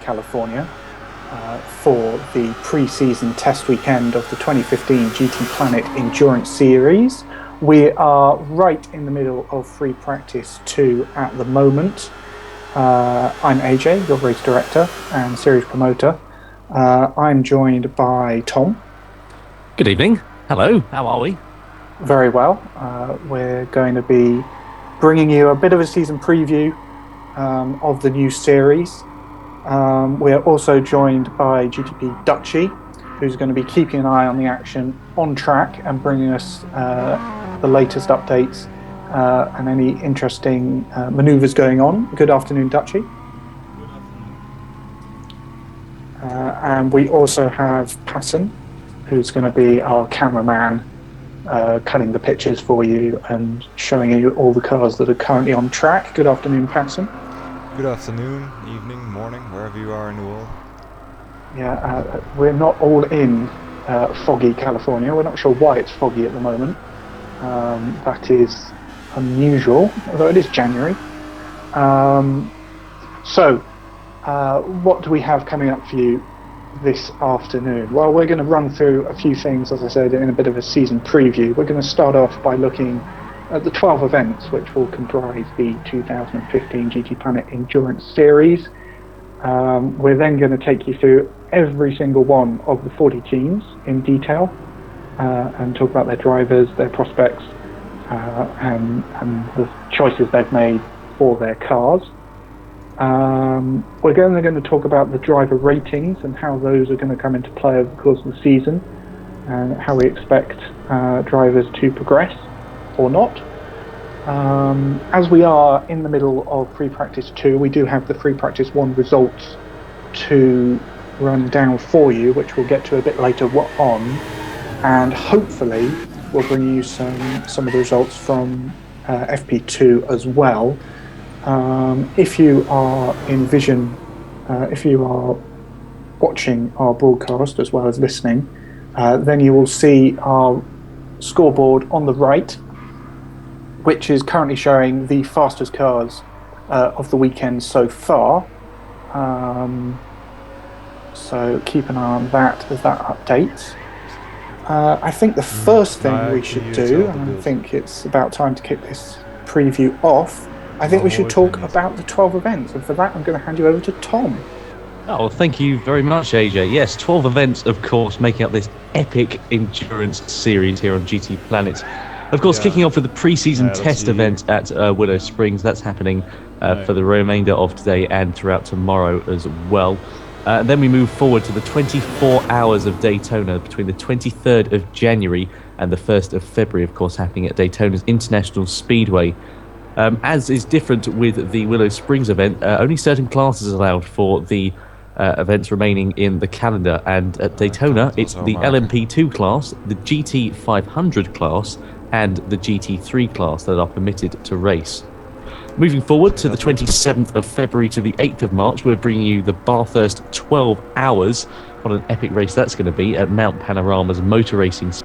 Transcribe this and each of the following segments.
California for the pre-season test weekend of the 2015 GTPlanet Endurance Series. We are right in the middle of free practice 2 at the moment. I'm AJ, your race director and series promoter. I'm joined by Tom. Good evening. Hello, how are we? Very well. We're going to be bringing you a bit of a season preview of the new series. We're also joined by GTP Dutchy, who's going to be keeping an eye on the action on track and bringing us the latest updates and any interesting manoeuvres going on. Good afternoon, Dutchy. Good afternoon. And we also have PASM, who's going to be our cameraman, cutting the pictures for you and showing you all the cars that are currently on track. Good afternoon, PASM. Good afternoon, evening, morning, wherever you are in the world. Yeah, we're not all in foggy California. We're not sure why it's foggy at the moment. That is unusual, although it is January. So, what do we have coming up for you this afternoon? Well, we're going to run through a few things, as I said, in a bit of a season preview. We're going to start off by looking at the 12 events which will comprise the 2015 GTPlanet Endurance Series. We're then going to take you through every single one of the 40 teams in detail and talk about their drivers, their prospects, and the choices they've made for their cars. We're going to talk about the driver ratings and how those are going to come into play over the course of the season and how we expect drivers to progress or not. As we are in the middle of free practice 2, we do have the free practice 1 results to run down for you, which we'll get to a bit later on, and hopefully we'll bring you some of the results from FP2 as well. If you are if you are watching our broadcast as well as listening, then you will see our scoreboard on the right, which is currently showing the fastest cars of the weekend so far. So keep an eye on that as that updates. I think the first thing we should do, and I think it's about time to kick this preview off, I think we should talk about the 12 events, and for that I'm going to hand you over to Tom. Oh, thank you very much, AJ. Yes, 12 events, of course, making up this epic endurance series here on GTPlanet. Of course, kicking off with the pre-season test event at Willow Springs. That's happening for the remainder of today and throughout tomorrow as well. Then we move forward to the 24 hours of Daytona between the 23rd of January and the 1st of February, of course, happening at Daytona's International Speedway. As is different with the Willow Springs event, only certain classes are allowed for the events remaining in the calendar. And at Daytona, it's the LMP2 class, the GT500 class, and the GT3 class that are permitted to race. Moving forward to the 27th of February to the 8th of March, we're bringing you the Bathurst 12 Hours. What an epic race that's going to be at Mount Panorama's motor racing. GT3,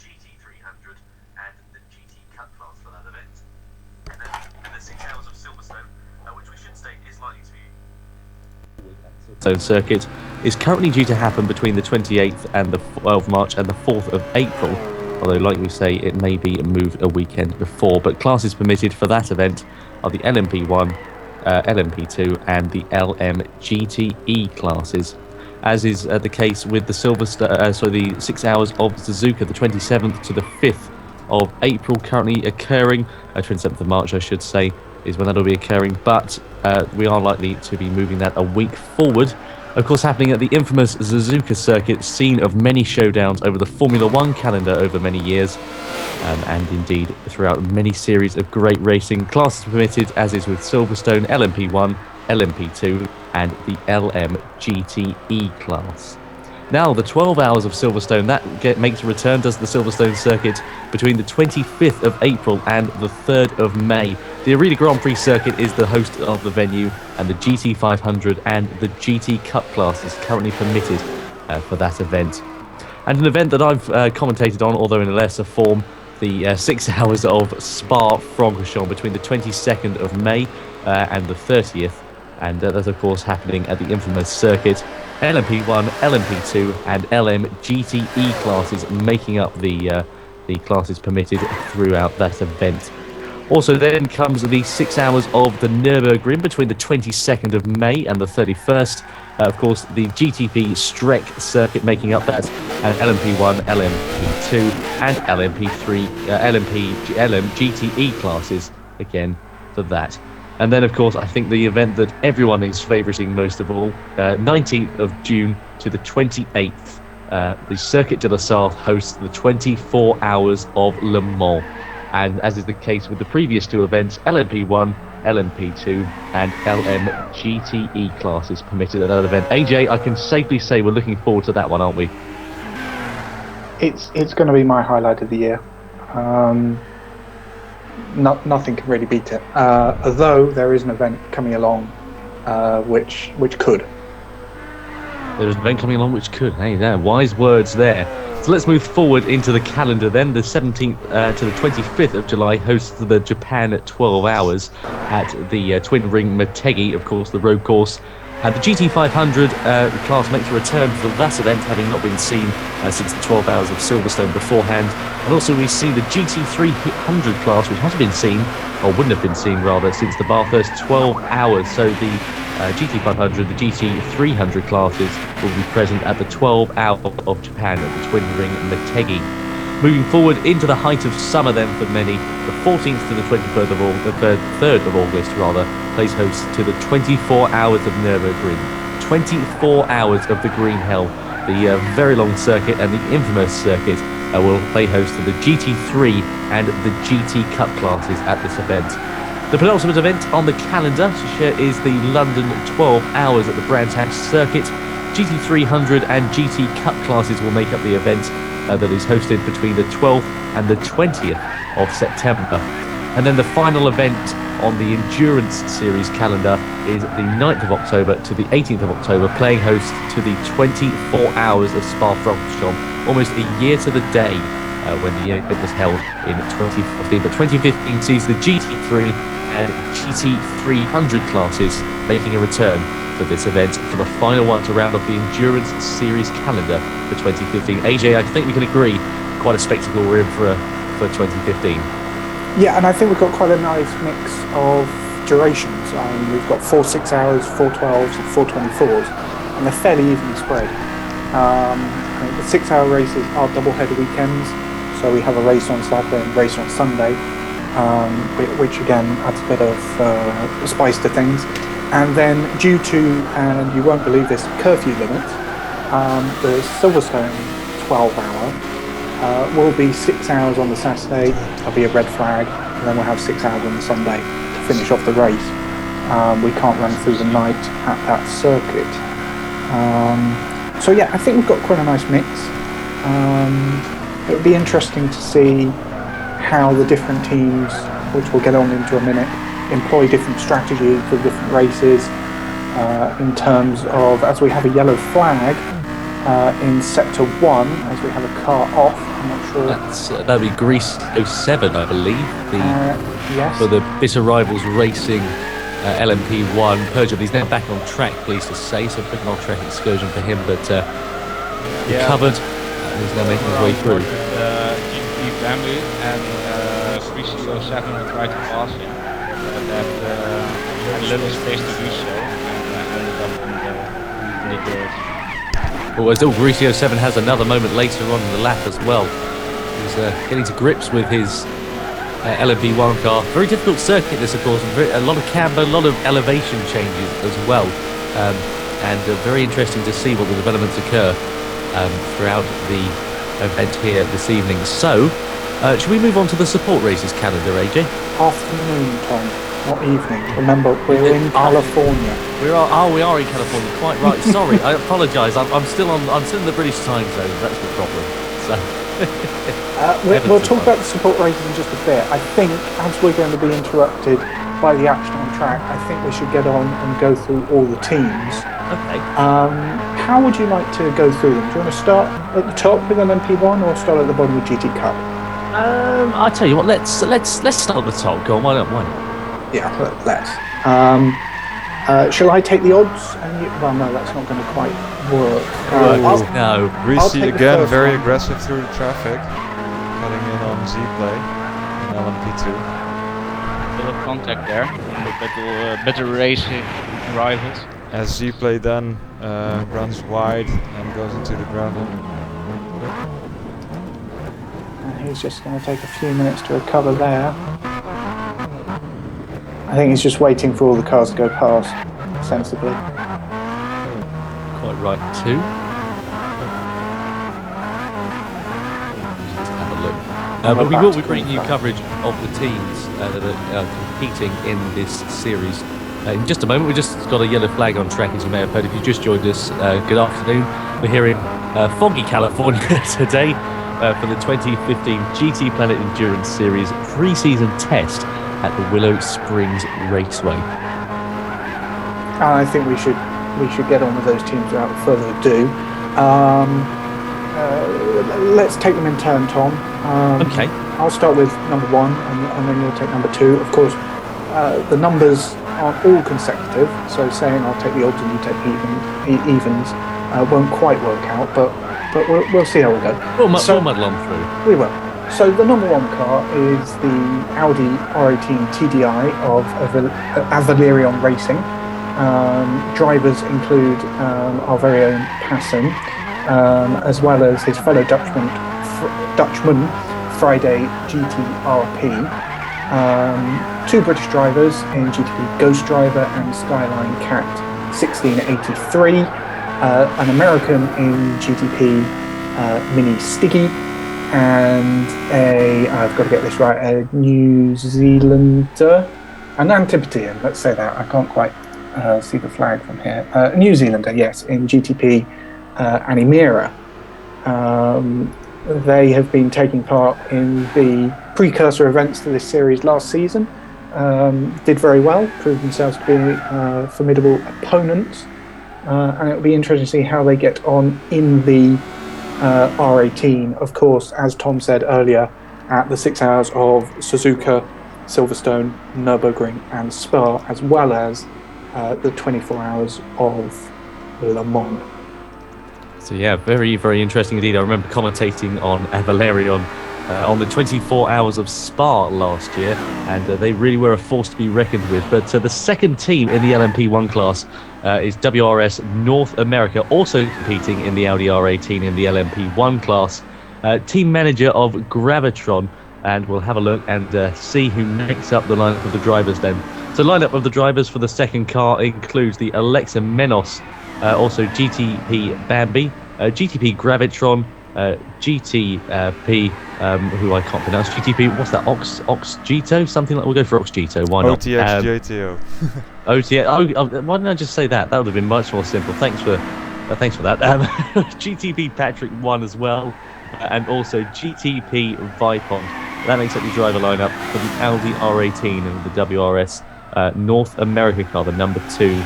GT300 and the GT Cup class for that event. And then the 6 hours of Silverstone, which we should state is likely to be circuit, is currently due to happen between the 28th and the 12th of March and the 4th of April. Although, like we say, it may be moved a weekend before. But classes permitted for that event are the LMP1, LMP2 and the LMGTE classes. As is the case with the the 6 hours of Suzuka, the 27th to the 5th of April currently occurring. 27th of March, I should say, is when that'll be occurring. But we are likely to be moving that a week forward. Of course, happening at the infamous Suzuka circuit, scene of many showdowns over the Formula 1 calendar over many years, and indeed throughout many series of great racing. Classes permitted, as is with Silverstone, LMP1, LMP2, and the LMGTE class. Now, the 12 hours of Silverstone, that makes a return, does the Silverstone circuit, between the 25th of April and the 3rd of May. The Arena Grand Prix circuit is the host of the venue, and the GT500 and the GT Cup class is currently permitted for that event. And an event that I've commentated on, although in a lesser form, the 6 hours of Spa-Francorchamps between the 22nd of May and the 30th. And that's, of course, happening at the infamous circuit. LMP1, LMP2, and LMGTE classes making up the classes permitted throughout that event. Also then comes the 6 hours of the Nürburgring between the 22nd of May and the 31st. Of course, the GTP Streck circuit making up that, and LMP1, LMP2, and LMP3, LMGTE classes again for that. And then, of course, I think the event that everyone is favoriting most of all, 19th of June to the 28th, the Circuit de la Sarthe hosts the 24 Hours of Le Mans. And as is the case with the previous two events, LMP1, LMP2, and LMGTE classes permitted at that event. AJ, I can safely say we're looking forward to that one, aren't we? It's going to be my highlight of the year. Nothing can really beat it. Although there is an event coming along, which could. There's an event coming along which could. Hey, there, wise words there. So let's move forward into the calendar then. The 17th to the 25th of July hosts the Japan 12 Hours at the Twin Ring Motegi, of course, the road course. The GT500 class makes a return for that event, having not been seen since the 12 Hours of Silverstone beforehand. And also we see the GT300 class, which hasn't been seen, or wouldn't have been seen rather, since the Bathurst 12 Hours. So the GT500, the GT300 classes will be present at the 12 Hour of Japan at the Twin Ring Motegi. Moving forward into the height of summer then for many, the 14th to the 23rd of August, 3rd of August rather, plays host to the 24 Hours of Nürburgring. 24 hours of the Green Hell, the very long circuit and the infamous circuit will play host to the GT3 and the GT Cup classes at this event. The penultimate event on the calendar is the London 12 Hours at the Brands Hatch circuit. GT300 and GT Cup classes will make up the event that is hosted between the 12th and the 20th of September. And then the final event on the Endurance Series calendar is the 9th of October to the 18th of October, playing host to the 24 Hours of Spa-Francorchamps, almost a year to the day when the event was held in 2015. But 2015 sees the GT3 and GT300 classes making a return for this event, for the final one to round off the Endurance Series calendar for 2015. AJ, I think we can agree, quite a spectacle we're in for 2015. Yeah, and I think we've got quite a nice mix of durations. We've got 4 6 hours, 4 12s, and 4 24s, and they're fairly evenly spread. The 6 hour races are double header weekends, so we have a race on Saturday and a race on Sunday, which again adds a bit of spice to things. And then due to, and you won't believe this, curfew limit, the Silverstone 12 hour will be 6 hours on the Saturday, there'll be a red flag, and then we'll have 6 hours on the Sunday to finish off the race. We can't run through the night at that circuit. So yeah, I think we've got quite a nice mix. It would be interesting to see how the different teams, which we'll get on into a minute, employ different strategies for different races in terms of, as we have a yellow flag in sector 1, as we have a car off. I'm not sure. That'd be Greece 07, I believe. Yes. For the Bitter Rivals Racing LMP1. Peugeot, he's now back on track, pleased to say, so a bit of an on-track excursion for him, but recovered. He's now making his way through. GTP family and 307 will try to pass him, but that had little space to do so, and ended up in the dirt. Well, still Greece 07 has another moment later on in the lap as well. He's getting to grips with his LMP1 car. Very difficult circuit this, of course, a lot of camber, a lot of elevation changes as well, and very interesting to see what the developments occur throughout the event here this evening. So, should we move on to the support races calendar, AJ? Afternoon, Tom, not evening. Remember, we're in California. We are in California. Quite right. Sorry, I apologise. I'm still in the British time zone. That's the problem. So. We'll talk about the support races in just a bit. I think, as we're going to be interrupted by the action on track, I think we should get on and go through all the teams. Okay. How would you like to go through them? Do you want to start at the top with LMP1 or start at the bottom with GT Cup? I'll tell you what. Let's start at the top. Go on. Why not? Yeah, let's. Shall I take the odds? Well, no, that's not going to quite work. No. Greasy take the again, first very one. aggressive through the traffic. Cutting in on Z-Play in LMP2. Bit of contact there. Better racing rivals. As Z-Play then runs wide and goes into the gravel. And he's just going to take a few minutes to recover there. I think he's just waiting for all the cars to go past, sensibly. Quite right too. Let's have a look. But we will be bringing you coverage of the teams that are competing in this series. In just a moment, we just got a yellow flag on track, as you may have heard. If you just joined us, good afternoon. We're here in foggy California today for the 2015 GTPlanet Endurance Series pre-season test at the Willow Springs Raceway. I think we should get on with those teams without further ado. Let's take them in turn, Tom. Okay. I'll start with number 1, and then you'll take number 2. Of course, the numbers aren't all consecutive, so saying I'll take the odds and you take evens won't quite work out, but we'll see how we go. We'll muddle on through. We will. So the number 1 car is the Audi R18 TDI of Avalerion Racing. Drivers include our very own PASM, as well as his fellow Dutchman Friday GTRP. 2 British drivers in GTP Ghost Driver and Skyline Cat 1683. An American in GTP Mini Stiggy. And I've got to get this right, a New Zealander, an Antipodean, let's say that, I can't quite see the flag from here. A New Zealander, yes, in GTP Animira. They have been taking part in the precursor events to this series last season, did very well, proved themselves to be formidable opponents, and it'll be interesting to see how they get on in the R18, of course, as Tom said earlier, at the 6 hours of Suzuka, Silverstone, Nürburgring and Spa, as well as the 24 hours of Le Mans. So yeah, very, very interesting indeed. I remember commentating on Valerion on the 24 hours of Spa last year, and they really were a force to be reckoned with. But the second team in the LMP1 class is WRS North America, also competing in the Audi R18 in the LMP1 class. Team manager of Gravitron, and we'll have a look and see who makes up the lineup of the drivers then. So lineup of the drivers for the second car includes the Alexa Menos, also GTP Bambi, GTP Gravitron, GTP, who I can't pronounce, GTP, what's that, Oxgito? Something like, we'll go for Oxgito, why not? OTX OTX, why didn't I just say that? That would have been much more simple. Thanks for that. GTP Patrick 1 as well, and also GTP Vipond. That makes up the driver lineup for the Audi R18 and the WRS North America car, the number 2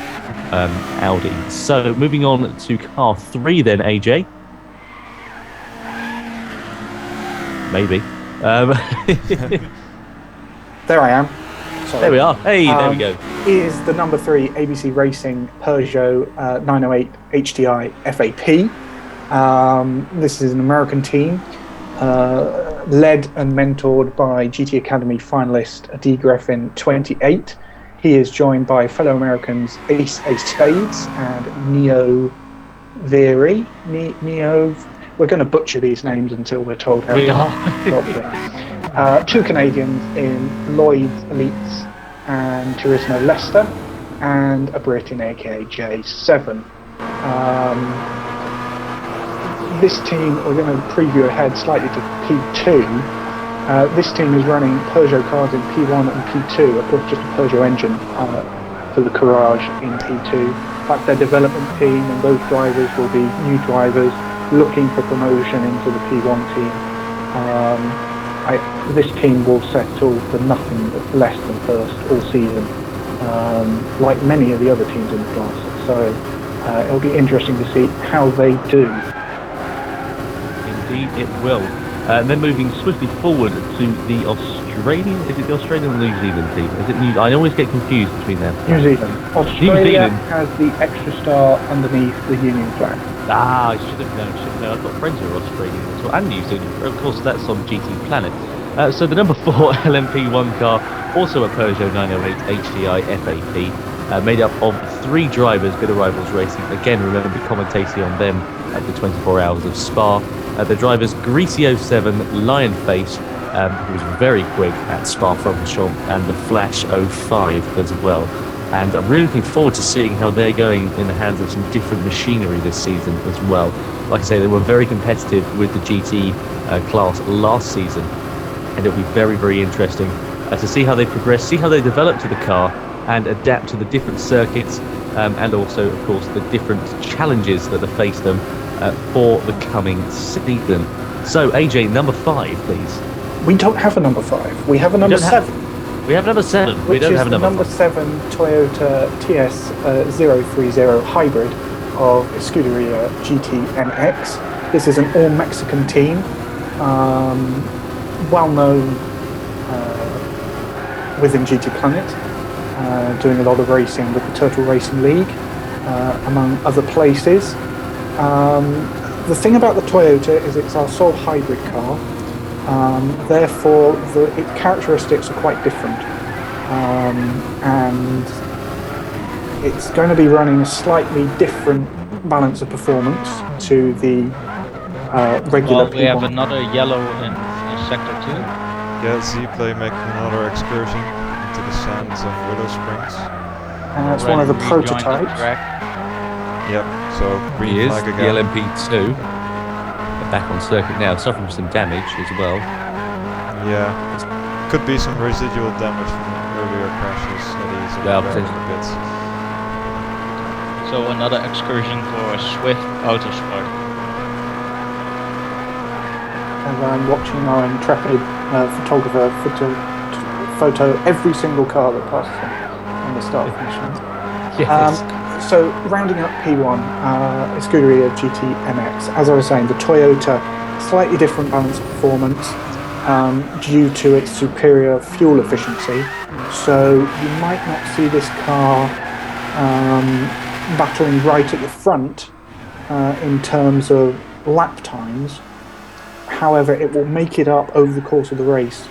Audi. So moving on to car 3 then, AJ. Maybe. There I am. Sorry. There we are. Hey, there we go. Is the number 3 ABC Racing Peugeot 908 HDI FAP. This is an American team, led and mentored by GT Academy finalist D. Griffin 28. He is joined by fellow Americans Ace Spades and Neo Veri. We're going to butcher these names until we're told how to properly. 2 Canadians in Lloyd's Elites and Turismo Leicester, and a Brit in AKA J7. This team, we're going to preview ahead slightly to P2. This team is running Peugeot cars in P1 and P2, of course just a Peugeot engine for the Courage in P2. That's their development team, and those drivers will be new drivers looking for promotion into the P1 team. This team will settle for nothing but less than first all season, like many of the other teams in the class. So it'll be interesting to see how they do. Indeed it will. And then moving swiftly forward to the Australian, is it the Australian or New Zealand team? Is it New? I always get confused between them. New Zealand. Australia Zealand. has the extra star underneath the Union flag. Ah, I should have known. I've got friends who are Australian as well, and New Zealand. Of course, that's on GTPlanet. So the number 4 LMP1 car, also a Peugeot 908 HDI FAP, made up of 3 drivers, Bit of Rivals Racing. Again, remember commentating on them at the 24 Hours of Spa. The drivers Greasy 07, Lionface, who was very quick at Spa-Francorchamps, and the Flash 05 as well. And I'm really looking forward to seeing how they're going in the hands of some different machinery this season as well. Like I say, they were very competitive with the GT class last season, and it'll be very, very interesting to see how they progress, see how they develop to the car, and adapt to the different circuits, and also, of course, the different challenges that face them for the coming season. So, AJ, number 5, please. We don't have a number 5. We have a number 7. We have number 7. We Which don't is have a the number 7 Toyota TS030 hybrid of Scuderia GT-NX. This is an all-Mexican team, well known within GTPlanet, doing a lot of racing with the Turtle Racing League, among other places. The thing about the Toyota is it's our sole hybrid car. Therefore, its characteristics are quite different, and it's going to be running a slightly different balance of performance to the regular. Well, we have another yellow in sector 2. Yeah, Z-Play making another excursion into the sands of Willow Springs. And it's one of the prototypes. Yep, so green He is flag the again. LMP2. Back on circuit now, suffering some damage as well. Yeah, could be some residual damage from earlier crashes that he's repairing a bit. So another excursion for Swift Autosport. And I'm watching our intrepid photographer photo every single car that passes him on the start finish line. Yes. So rounding up P1, Scuderia GT-NX. As I was saying, the Toyota, slightly different balance of performance due to its superior fuel efficiency. So you might not see this car battling right at the front in terms of lap times. However, it will make it up over the course of the race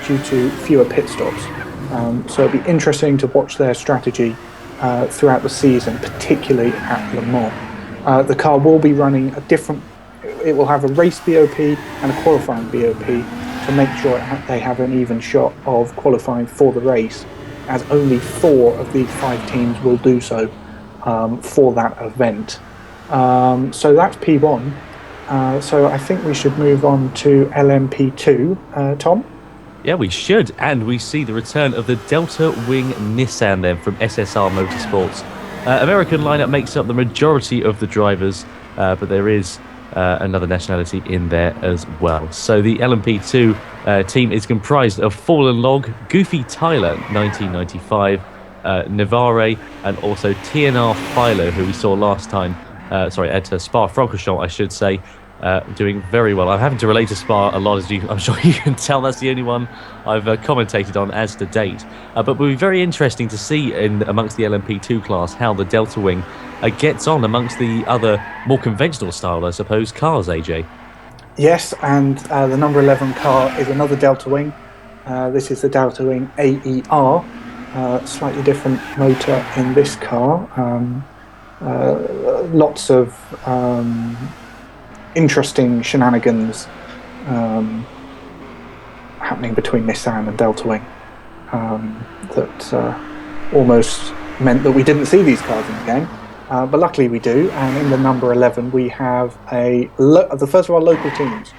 due to fewer pit stops. So it'll be interesting to watch their strategy throughout the season, particularly at Le Mans. The car will be running a different, it will have a race BOP and a qualifying BOP to make sure they have an even shot of qualifying for the race, as only 4 of these 5 teams will do so for that event. So that's P1. So I think we should move on to LMP2. Tom? Yeah, we should. And we see the return of the Delta Wing Nissan then from SSR Motorsports. American lineup makes up the majority of the drivers, but there is another nationality in there as well. So the LMP2 team is comprised of Fallen Log, Goofy Tyler, 1995, Navarre, and also TNR Philo, who we saw last time, at Spa-Francorchamps, I should say, doing very well. I'm having to relate to Spa a lot, as I'm sure you can tell. That's the only one I've commentated on as to date. But it will be very interesting to see amongst the LMP2 class how the Delta Wing gets on amongst the other more conventional style, I suppose, cars, AJ. Yes, and the number 11 car is another Delta Wing. This is the Delta Wing AER. Slightly different motor in this car. Lots of interesting shenanigans happening between Nissan and Delta Wing that almost meant that we didn't see these cars in the game, but luckily we do. And in the number 11 we have the first of our local teams.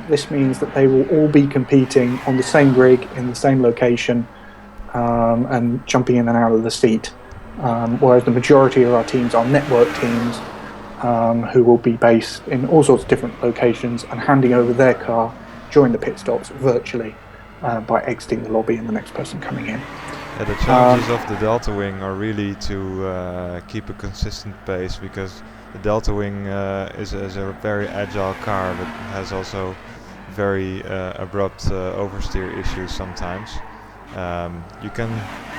This means that they will all be competing on the same rig in the same location and jumping in and out of the seat, whereas the majority of our teams are network teams who will be based in all sorts of different locations and handing over their car during the pit stops virtually by exiting the lobby and the next person coming in. Yeah, the challenges of the Delta Wing are really to keep a consistent pace, because the Delta Wing is a very agile car, but has also very abrupt oversteer issues sometimes. You can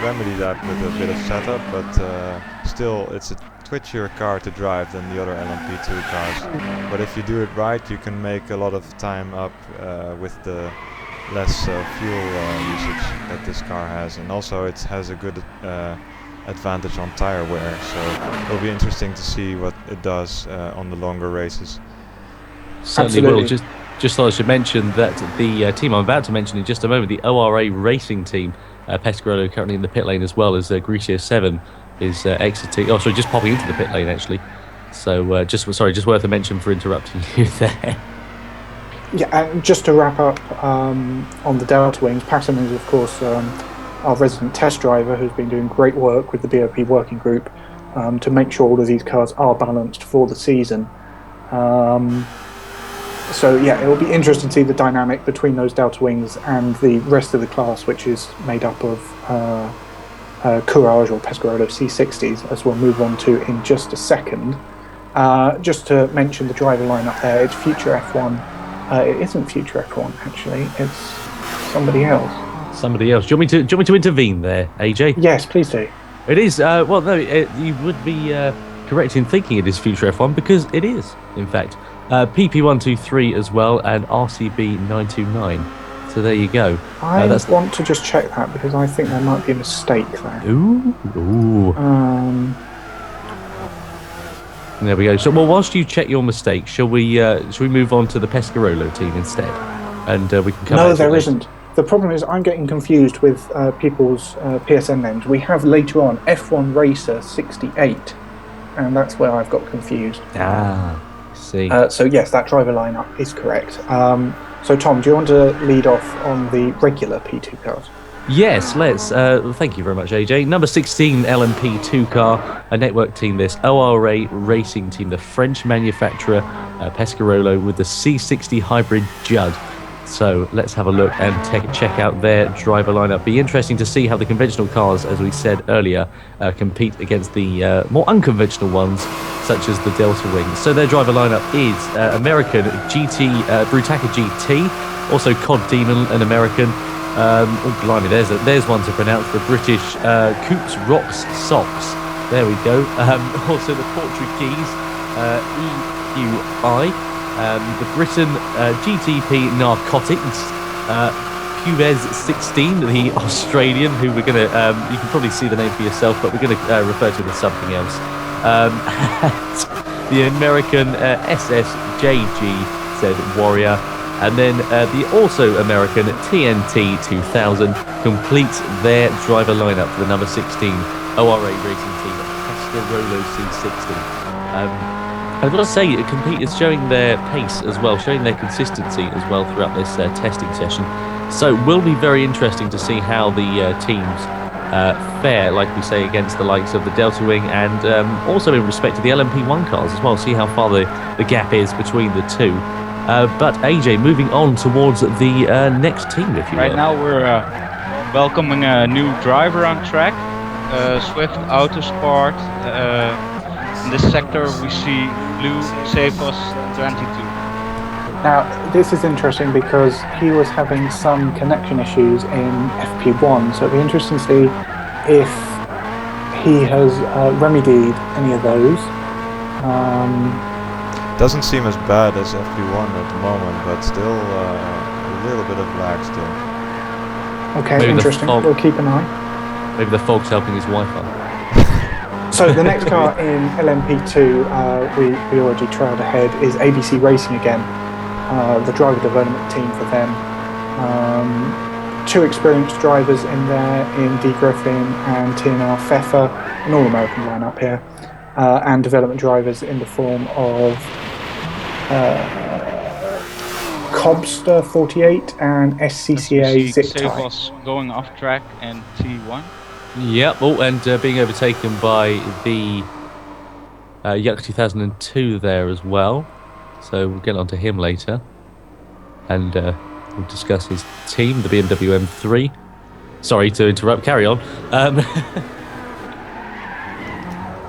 remedy that with a bit of setup, but still it's a twitchier car to drive than the other LMP2 cars. But if you do it right, you can make a lot of time up with the less fuel usage that this car has, and also it has a good advantage on tire wear, so it'll be interesting to see what it does on the longer races. Certainly will. Just thought I should mention that the team I'm about to mention in just a moment, the ORA racing team, Pescarolo currently in the pit lane as well as Grecia 7 is exiting. Oh, sorry, just popping into the pit lane actually. So just worth a mention for interrupting you there. Yeah, and just to wrap up on the Delta Wings, PASM is of course our resident test driver who's been doing great work with the BOP working group to make sure all of these cars are balanced for the season. So yeah, it will be interesting to see the dynamic between those Delta Wings and the rest of the class, which is made up of Courage or Pescarolo C60s, as we'll move on to in just a second. Just to mention the driver lineup there, it's Future F1. It isn't Future F1 actually, it's somebody else. Somebody else. Do you want me to intervene there, AJ? Yes, please do. It is. Well, no, you would be correct in thinking it is Future F1 because it is, in fact. PP123 as well and RCB929. So there you go. I want to just check that because I think there might be a mistake there. Ooh. There we go. So, well, whilst you check your mistake, shall we move on to the Pescarolo team instead, and we can come. No, there isn't. The problem is I'm getting confused with people's PSN names. We have later on F1 Racer 68, and that's where I've got confused. See. So yes, that driver lineup is correct. So Tom, do you want to lead off on the regular P2 cars? Yes, let's. Thank you very much, AJ. Number 16 LMP2 car, a network team. This ORA racing team, the French manufacturer Pescarolo with the C60 hybrid Judd. So let's have a look and check out their driver lineup. Be interesting to see how the conventional cars, as we said earlier, compete against the more unconventional ones, such as the Delta Wings. So their driver lineup is American GT, Brutaka GT, also Cod Demon, an American. Oh, blimey, there's one to pronounce. The British Coops Rocks Socks. There we go. Also the Portuguese EQI. The Britain GTP Narcotics, Cubez 16, the Australian, who we're going to, you can probably see the name for yourself, but we're going to refer to it as something else. And the American SSJG, said Warrior, and then the also American TNT 2000 completes their driver lineup for the number 16 ORA racing team, Pescarolo C60. I've got to say, it's showing their pace as well, showing their consistency as well throughout this testing session. So it will be very interesting to see how the teams fare, like we say, against the likes of the Delta Wing and also in respect to the LMP1 cars as well, see how far the gap is between the two. But AJ, moving on towards the next team, if you will. Right now we're welcoming a new driver on track, Swift Autosport. In this sector we see Blue Safos 22. Now, this is interesting because he was having some connection issues in FP1, so it'll be interesting to see if he has remedied any of those. Doesn't seem as bad as FP1 at the moment, but still a little bit of lag still. Okay, Maybe interesting. We'll keep an eye. Maybe the fog's helping his Wi-Fi. So the next car in LMP2, we already trailed ahead, is ABC Racing again, the driver development team for them. Two experienced drivers in there, in D. Griffin and TNR Pfeffer, an all-American lineup here, and development drivers in the form of Cobster 48 and SCCA Zip Tie. Safos going off track and T1. Yep, oh, and being overtaken by the Yuck 2002 there as well. So we'll get on to him later. And we'll discuss his team, the BMW M3. Sorry to interrupt, carry on.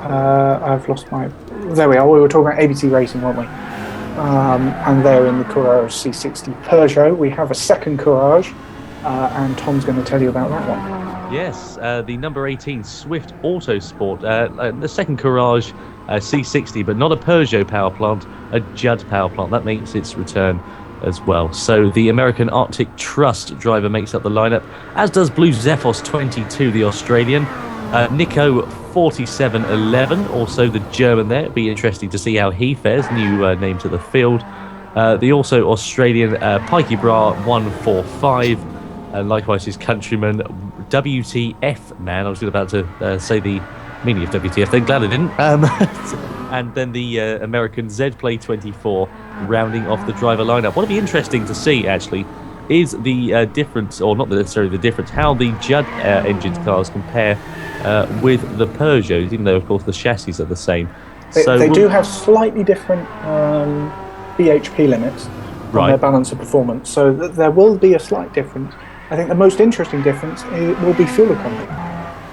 I've lost my... There we are, we were talking about ABC Racing, weren't we? and they're in the Courage C60 Peugeot. We have a second Courage, and Tom's going to tell you about that one. Yes, the number 18 Swift Autosport, the second Courage C60, but not a Peugeot power plant, a Judd power plant. That makes its return as well. So the American Arctic Trust driver makes up the lineup, as does Blue Zephos 22, the Australian. Nico 4711, also the German there. It'd be interesting to see how he fares, new name to the field. The also Australian Pikey Bra 145, likewise his countryman WTF man. I was about to say the meaning of WTF, then glad I didn't. And then the American Z-Play 24 rounding off the driver lineup. What'll be interesting to see, actually, is the difference, or not necessarily the difference, how the Judd engine cars compare with the Peugeots, even though, of course, the chassis are the same. They do have slightly different BHP limits on their balance of performance, so there will be a slight difference. I think the most interesting difference will be fuel economy.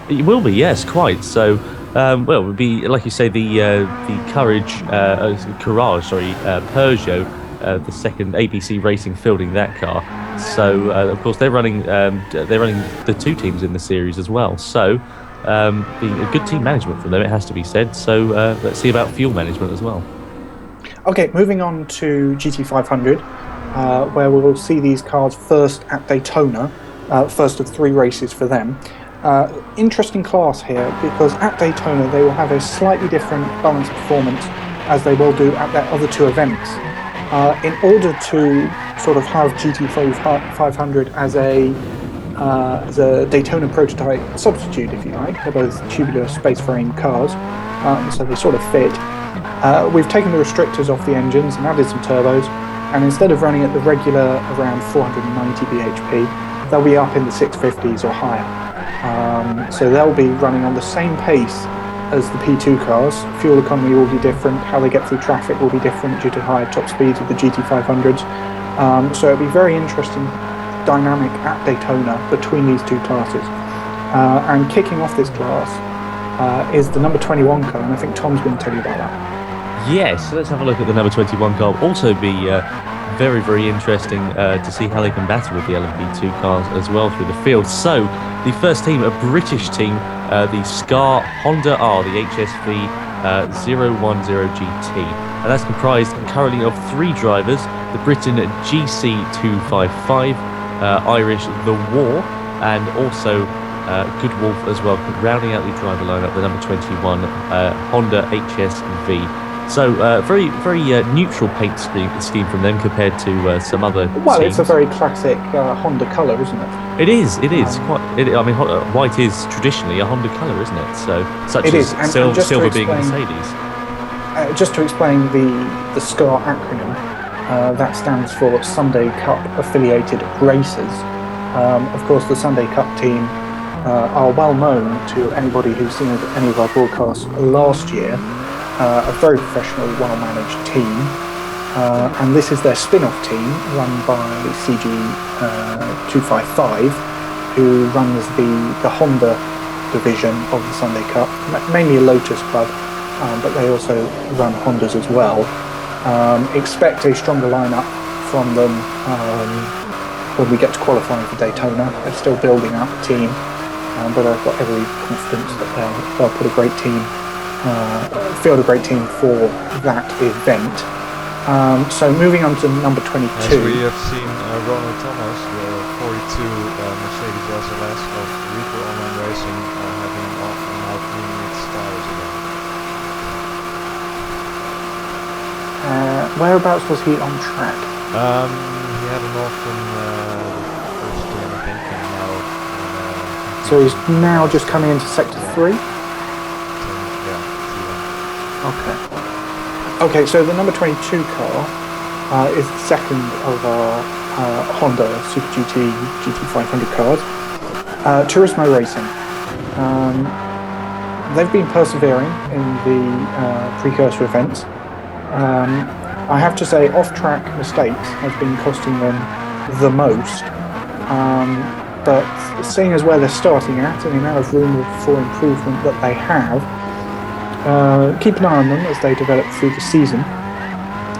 It will be, yes, quite. So, well, it would be, like you say, the Courage Peugeot, the second ABC Racing fielding that car. So, of course, they're running the two teams in the series as well. So, being a good team management from them, it has to be said. So, let's see about fuel management as well. Okay, moving on to GT500, where we will see these cars first at Daytona, first of 3 races for them. Interesting class here, because at Daytona they will have a slightly different balance performance as they will do at their other 2 events. In order to sort of have GT500 as a Daytona prototype substitute, if you like, they're both tubular space frame cars, so they sort of fit. We've taken the restrictors off the engines and added some turbos, and instead of running at the regular around 490 bhp, they'll be up in the 650s or higher. So they'll be running on the same pace as the P2 cars. Fuel economy will be different, how they get through traffic will be different due to higher top speeds of the GT500s. So it'll be very interesting dynamic at Daytona between these 2 classes. And kicking off this class is the number 21 car, and I think Tom's going to tell you about that. Yes, so let's have a look at the number 21 car. Also be very, very interesting to see how they can battle with the LMP2 cars as well through the field. So, the first team, a British team, the Scar Honda R, the HSV 010GT. And that's comprised currently of 3 drivers, the Briton GC255, Irish The War, and also Good Wolf as well, rounding out the driver lineup, the number 21 Honda HSV. So, very, very neutral paint scheme from them compared to some other Well, teams. It's a very classic Honda colour, isn't it? It is. I mean, white is traditionally a Honda colour, isn't it? So, such it as is. silver being Mercedes. Just to explain the SCAR acronym, that stands for Sunday Cup Affiliated Racers. Of course, the Sunday Cup team are well known to anybody who's seen any of our broadcasts last year. A very professional, well-managed team, and this is their spin-off team run by CG255, who runs the Honda division of the Sunday Cup, mainly a Lotus club, but they also run Hondas as well. Expect a stronger lineup from them when we get to qualifying for Daytona. They're still building up the team, but I've got every confidence that they'll put a great team. Field a great team for that event. So moving on to number 22. As we have seen Ronald Thomas, the 42 Mercedes SLS of Rico Online Racing, having an off and now cleaning its tires again. Whereabouts was he on track? He had an off in the first turn, I think, and now... so he's now just coming into Sector 3? Okay, so the number 22 car is the second of our Honda Super GT GT500 cars. Turismo Racing. They've been persevering in the precursor events. I have to say, off-track mistakes has been costing them the most. But seeing as where they're starting at and the amount of room for improvement that they have, keep an eye on them as they develop through the season.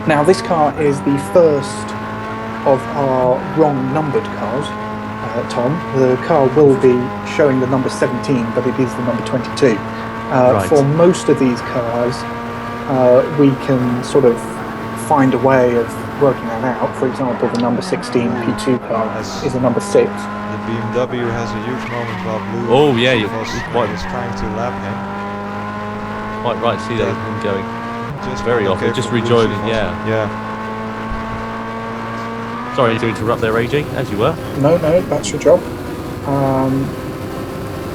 Now, this car is the first of our wrong numbered cars, Tom. The car will be showing the number 17, but it is the number 22. Right. For most of these cars, we can sort of find a way of working that out. For example, the number 16 P2 car is a number 6. The BMW has a huge moment while Blue Oh, yeah, you're was trying to lap him. Quite right, see that him going Just very okay often, just for Blue rejoining, Chivos. yeah. Yeah. Sorry to interrupt there, AJ, as you were. No, that's your job.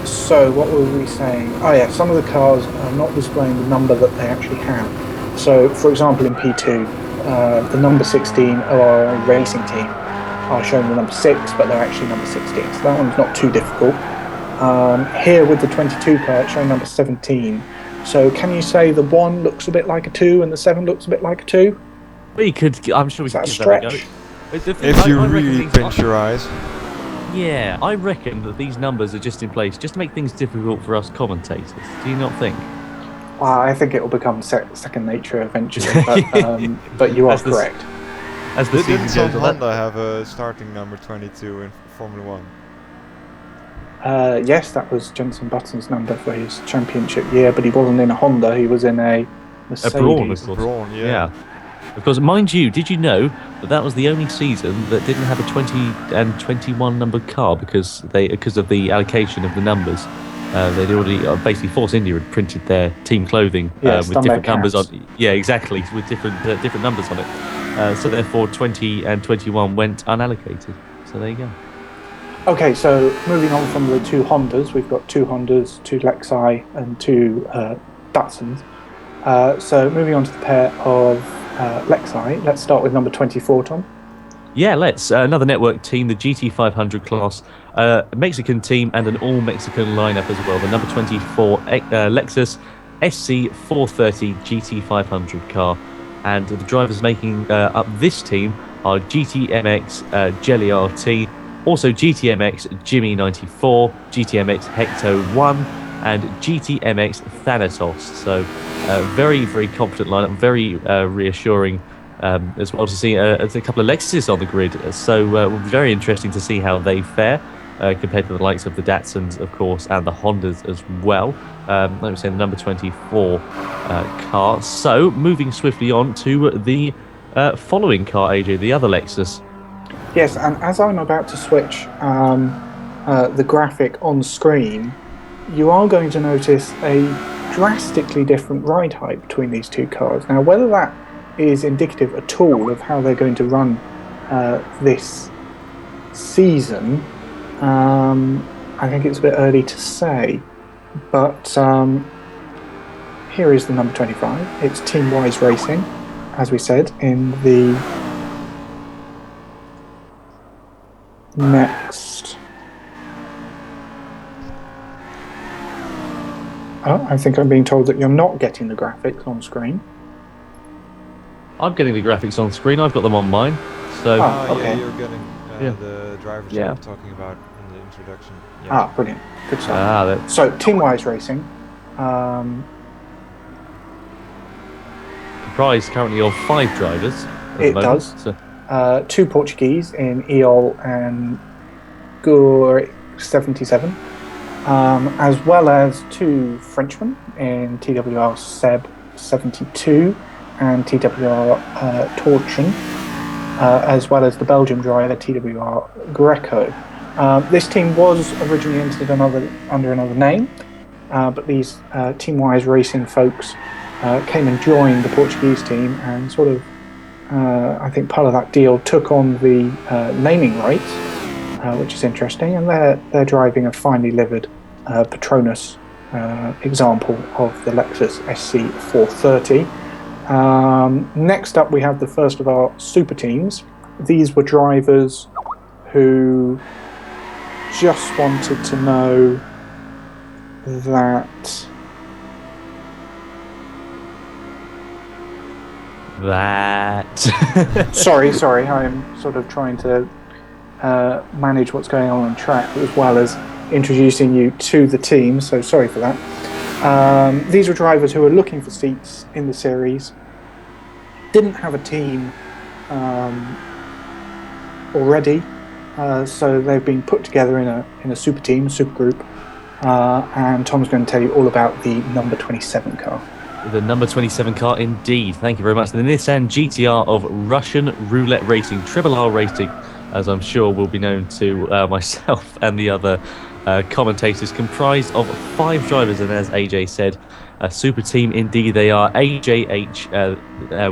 So what were we saying? Oh yeah, some of the cars are not displaying the number that they actually have. So, for example, in P2, the number 16 of our racing team are showing the number 6, but they're actually number 16. So that one's not too difficult. Here with the 22 car, it's showing number 17. So can you say the 1 looks a bit like a 2 and the 7 looks a bit like a 2? We could, I'm sure we Is could that a give that a go. stretch? If you really pinch your eyes. Yeah, I reckon that these numbers are just in place just to make things difficult for us commentators. Do you not think? Well, I think it will become second nature eventually, but you are correct. As the Didn't season some goes on, Honda have a starting number 22 in Formula 1? Yes, that was Jenson Button's number for his championship year, but he wasn't in a Honda, he was in a Mercedes. Brawn, of course. Brawn, yeah. Of course, mind you, did you know that that was the only season that didn't have a 20 and 21 numbered car because of the allocation of the numbers? They'd already basically Force India had printed their team clothing with different numbers on. Yeah, exactly, with different numbers on it. So therefore, 20 and 21 went unallocated. So there you go. Okay, so moving on from the 2 Hondas, we've got 2 Hondas, 2 Lexi, and 2 Datsuns. So moving on to the pair of Lexi, let's start with number 24, Tom. Yeah, let's. Another network team, the GT500 class, Mexican team, and an all-Mexican lineup as well. The number 24 Lexus SC430 GT500 car. And the drivers making up this team are GTMX Jelly RT, also GTMX Jimmy 94, GTMX Hecto 1, and GTMX Thanatos. So very, very confident lineup, very reassuring as well to see a couple of Lexuses on the grid. So very interesting to see how they fare compared to the likes of the Datsuns, of course, and the Hondas as well. Like we say, the number 24 car. So moving swiftly on to the following car, AJ, the other Lexus. Yes, and as I'm about to switch the graphic on screen, you are going to notice a drastically different ride height between these 2 cars. Now, whether that is indicative at all of how they're going to run this season, I think it's a bit early to say. But here is the number 25. It's Team Wise Racing, as we said, in the next... Oh, I think I'm being told that you're not getting the graphics on screen. I'm getting the graphics on screen. I've got them on mine. So Yeah, you're getting the drivers you were talking about in the introduction. Yeah. Brilliant. Good stuff. So, Team Wise Racing. Comprised currently of 5 drivers. It does. So. 2 Portuguese in EOL and Gur 77. As well as 2 Frenchmen in TWR Seb 72 and TWR Torchen, as well as the Belgium driver TWR Greco. This team was originally entered under another name, but these Team Wise Racing folks came and joined the Portuguese team and sort of, I think part of that deal took on the naming rights, which is interesting, and they're driving a finely livered Petronas example of the Lexus SC430. Next up, we have the first of our super teams. These were drivers who just wanted to know that sorry, I'm sort of trying to manage what's going on track as well as introducing you to the team, so sorry for that. These were drivers who were looking for seats in the series didn't have a team already, so they've been put together in a super team, super group, and Tom's going to tell you all about the number 27 car. The number 27 car, indeed. Thank you very much. The Nissan GTR of Russian Roulette Racing, Triple R Racing, as I'm sure will be known to myself and the other commentators, comprised of 5 drivers, and as AJ said, a super team indeed they are. AJH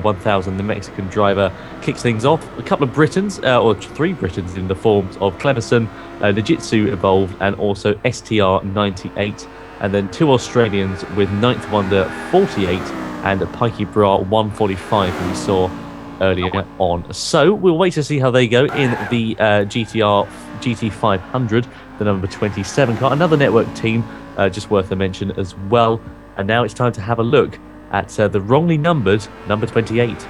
1000, the Mexican driver, kicks things off. A couple of Britons, or 3 Britons in the forms of Cleverson, Nijitsu Evolved, and also STR 98. And then 2 Australians with Ninth Wonder 48 and Pikey Bra 145 who we saw earlier on. So we'll wait to see how they go in the GTR GT500, the number 27 car. Another network team, just worth a mention as well. And now it's time to have a look at the wrongly numbered number 28.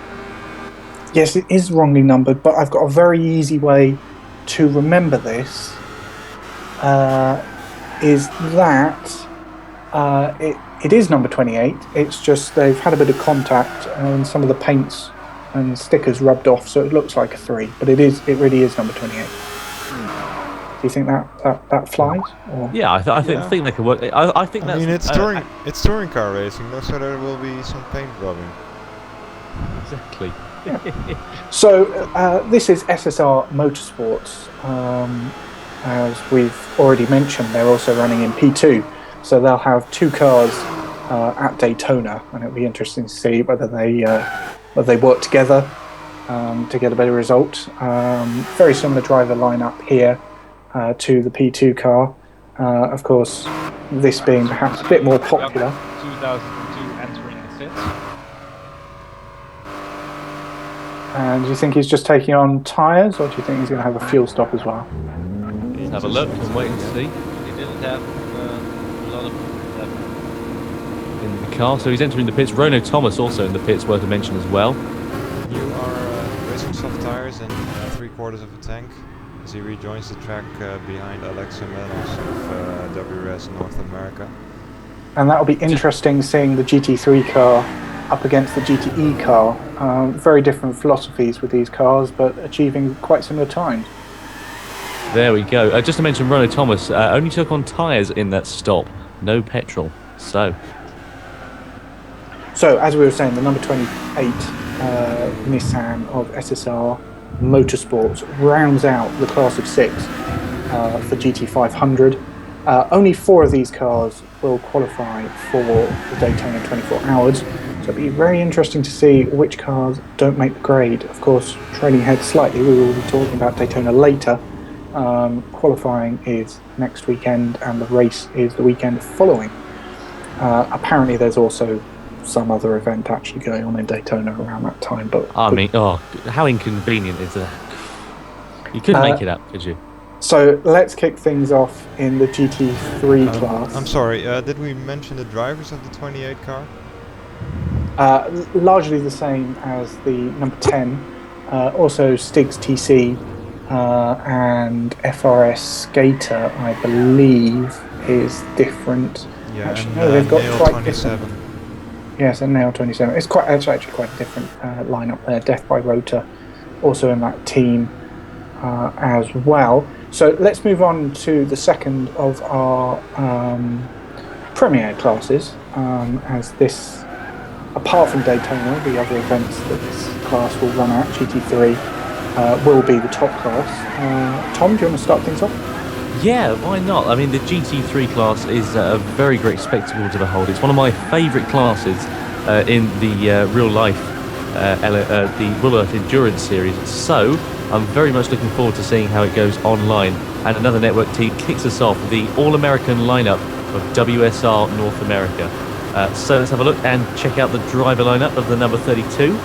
Yes, it is wrongly numbered, but I've got a very easy way to remember this. Is that it is number 28. It's just they've had a bit of contact and some of the paints and stickers rubbed off, so it looks like a 3. But it really is number 28. Do you think that flies? Or? Yeah, I think they can work. I think that's. I mean, it's touring car racing, so there will be some paint rubbing. Exactly. So this is SSR Motorsports. As we've already mentioned, they're also running in P2. So they'll have 2 cars at Daytona, and it'll be interesting to see whether they work together to get a better result. Very similar driver lineup here to the P2 car. Of course, this being perhaps a bit more popular. 2002 entering the pits. And do you think he's just taking on tyres, or do you think he's going to have a fuel stop as well? Let's have a look and wait and see. He didn't have a lot of In the car, so he's entering the pits. Rono Thomas also in the pits, worth a mention as well. You are racing soft tires and 3/4 of a tank as he rejoins the track behind Alex Jimenez of WRS North America. And that'll be interesting seeing the GT3 car up against the GTE car. Very different philosophies with these cars, but achieving quite similar times. There we go. Just to mention, Rono Thomas only took on tyres in that stop, no petrol. So as we were saying, the number 28 Nissan of SSR Motorsports rounds out the class of 6 for GT500. Only 4 of these cars will qualify for the Daytona 24 hours, so it'll be very interesting to see which cars don't make the grade. Of course, trailing ahead slightly, we will be talking about Daytona later. Qualifying is next weekend and the race is the weekend following. Apparently there's also some other event actually going on in Daytona around that time, but I mean, how inconvenient is that? You couldn't make it up, could you? So let's kick things off in the GT3 class. I'm sorry, did we mention the drivers of the 28 car? Largely the same as the number 10. Also Stig's TC and FRS Skater, I believe, is different. Yeah, actually, and no, they've got Nail quite 27. different. Yes, and Nail 27. It's actually quite a different lineup there. Death by Rotor also in that team as well. So let's move on to the second of our Premier classes, as this, apart from Daytona, the other events that this class will run at, GT3, will be the top class. Tom, do you want to start things off? Yeah, why not? I mean, the GT3 class is a very great spectacle to behold. It's one of my favourite classes in the real life, the Willow Endurance series. So I'm very much looking forward to seeing how it goes online. And another network team kicks us off with the all-American lineup of WSR North America. So let's have a look and check out the driver lineup of the number 32.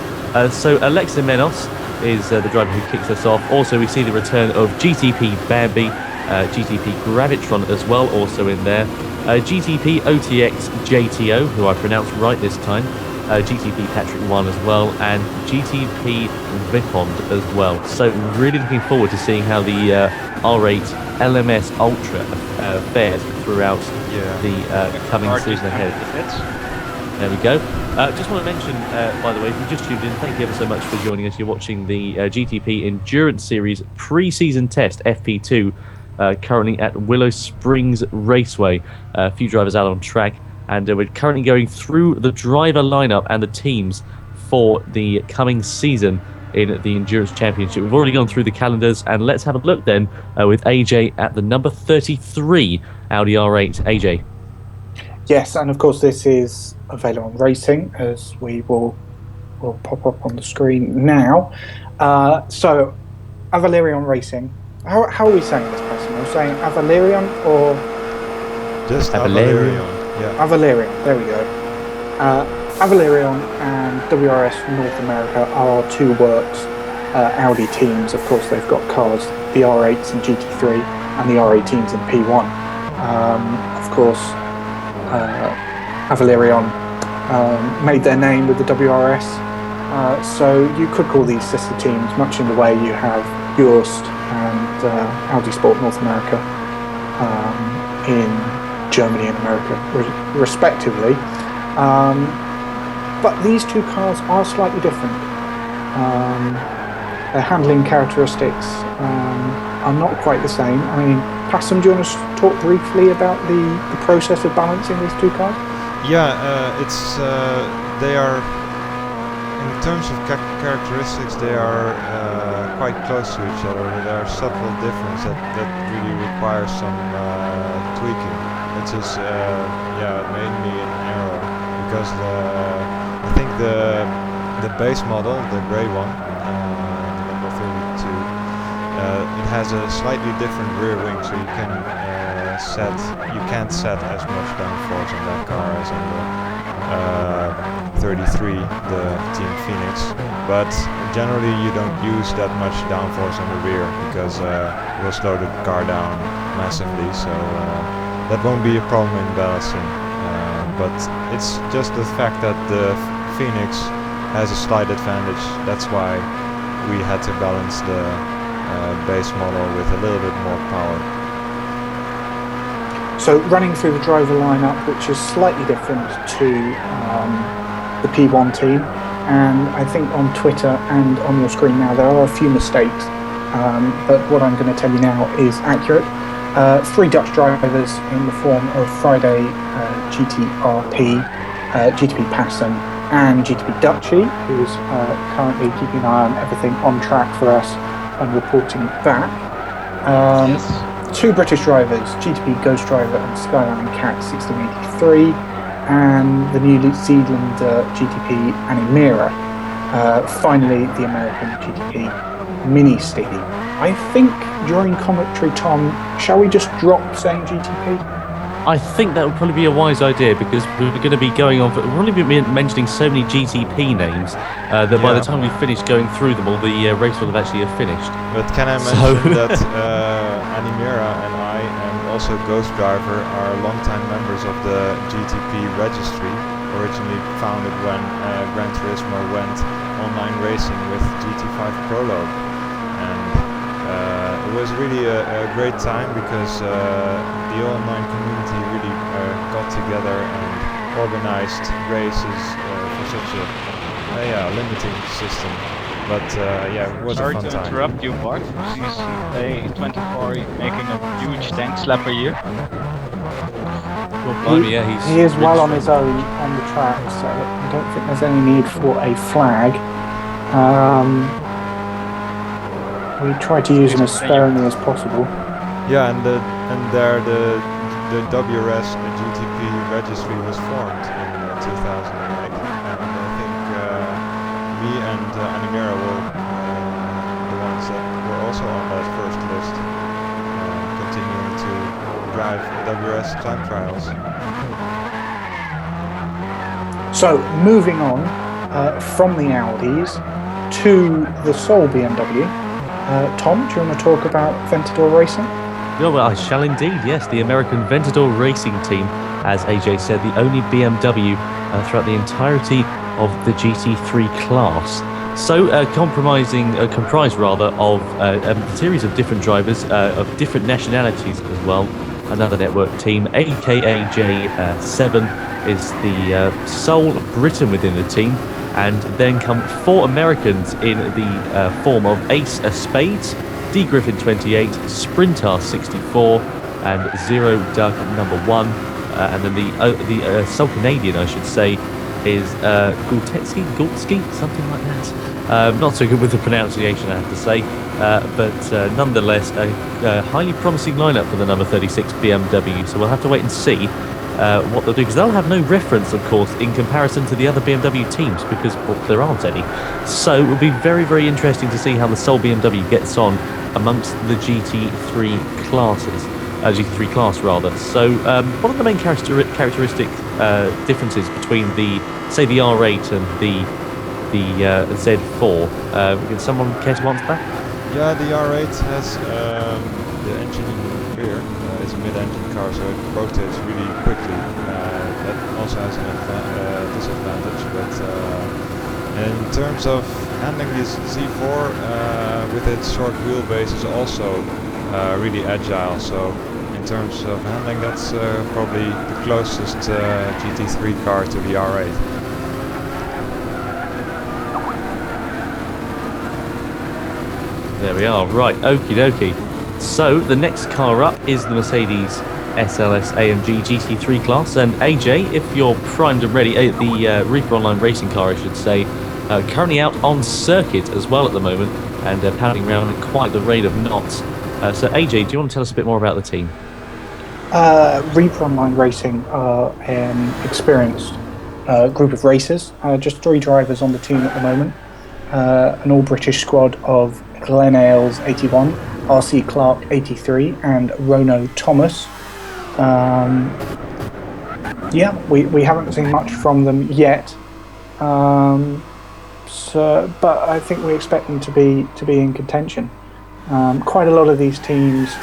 So Alexa Menos is the driver who kicks us off. Also, we see the return of GTP Bambi, GTP Gravitron as well, also in there. GTP OTX JTO, who I pronounced right this time. GTP Patrick 1 as well, and GTP Vipond as well. So really looking forward to seeing how the R8 LMS Ultra fares throughout the coming season ahead. There we go. Just want to mention, by the way, if you just tuned in, thank you ever so much for joining us. You're watching the GTP Endurance Series pre-season test, FP2, currently at Willow Springs Raceway. A few drivers out on track, and we're currently going through the driver lineup and the teams for the coming season in the Endurance Championship. We've already gone through the calendars, and let's have a look then with AJ at the number 33 Audi R8. AJ. Yes, and of course this is available on Racing, as we will pop up on the screen now. So, Avalerion Racing. How are we saying this, person? Are we saying Avalerion or just Avalerion? Yeah. Avalerion. There we go. Avalerion and WRS North America are our two works Audi teams. Of course, they've got cars, the R8s in GT3 and the R18s in P1. Of course, Avalerion made their name with the WRS, so you could call these sister teams, much in the way you have Jost and Audi Sport North America in Germany and America, respectively. But these two cars are slightly different. Their handling characteristics are not quite the same. I mean, PASM, do you want to talk briefly about the process of balancing these two cars? Yeah, they are, in terms of characteristics, they are quite close to each other. There are subtle differences that really require some tweaking. It's just, mainly an error, because I think the base model, the grey one, number 32, it has a slightly different rear wing, so you can't set as much downforce on that car as on the 33, the Team Phoenix. But generally you don't use that much downforce on the rear, because it will slow the car down massively, so that won't be a problem in balancing. But it's just the fact that the Phoenix has a slight advantage. That's why we had to balance the base model with a little bit more power. So running through the driver lineup, which is slightly different to the P1 team, and I think on Twitter and on your screen now there are a few mistakes, but what I'm going to tell you now is accurate. 3 Dutch drivers in the form of Friday GTRP, GTP PASM and GTP Dutchy, who is currently keeping an eye on everything on track for us and reporting back. Yes. 2 British drivers, GTP Ghost Driver and Skyline Cat 1683, and the New Zealand GTP Animera. Finally, the American GTP Mini Steedy. I think during commentary, Tom, shall we just drop saying GTP? I think that would probably be a wise idea, because we're going to be going on. We're only mentioning so many GTP names that by the time we finish going through them all, the race will have actually finished. But can I mention that Animera and I, and also Ghost Driver, are longtime members of the GTP registry, originally founded when Gran Turismo went online racing with GT5 Prologue. And it was really a great time, because the online community really got together and organized races for such a limiting system. But it was a fun time. Sorry to interrupt you, Bart. CCA24 making a huge tank slapper year. He is well on his own on the track, so I don't think there's any need for a flag. We try to use them as sparingly as possible. Yeah, and the WRS, the GTP registry, was formed in 2008, and I think me and Animera were the ones that were also on that first list, continuing to drive WRS time trials. So moving on from the Audis to the sole BMW. Tom, do you want to talk about Ventador Racing? Yeah, well, I shall indeed, yes. The American Ventador Racing Team, as AJ said, the only BMW throughout the entirety of the GT3 class. So comprised of a series of different drivers of different nationalities as well. another network team. AKAJ7 is the sole Briton within the team. And then come 4 Americans in the form of Ace Spades, D Griffin 28, Sprintar 64, and Zero Doug number 1. And then the sole Canadian, I should say, is Gultski, something like that. Not so good with the pronunciation, I have to say. But nonetheless, a highly promising lineup for the number 36 BMW. So we'll have to wait and see what they'll do, because they'll have no reference, of course, in comparison to the other BMW teams, because there aren't any. So it will be very, very interesting to see how the sole BMW gets on amongst the GT3 classes, GT3 class rather. So what are the main characteristic differences between the R8 and the Z4? Can someone care to answer that? Yeah, the R8 has the engine in the rear. It's a mid-engine car, so it rotates really quickly. That also has an disadvantage, but in terms of handling this Z4 with its short wheelbase is also really agile. So in terms of handling, that's probably the closest GT3 car to the R8. There we are, right, okie dokie. So the next car up is the Mercedes SLS AMG GT3 class, and AJ, if you're primed and ready, the Reaper Online racing car, I should say, currently out on circuit as well at the moment, and pounding around at quite the rate of knots. So AJ, do you want to tell us a bit more about the team? Reaper Online Racing are an experienced group of racers, just 3 drivers on the team at the moment, an all-British squad of Glenn Ailes 81, RC Clark 83, and Rono Thomas. Yeah, we haven't seen much from them yet, but I think we expect them to be in contention. Quite a lot of these teams,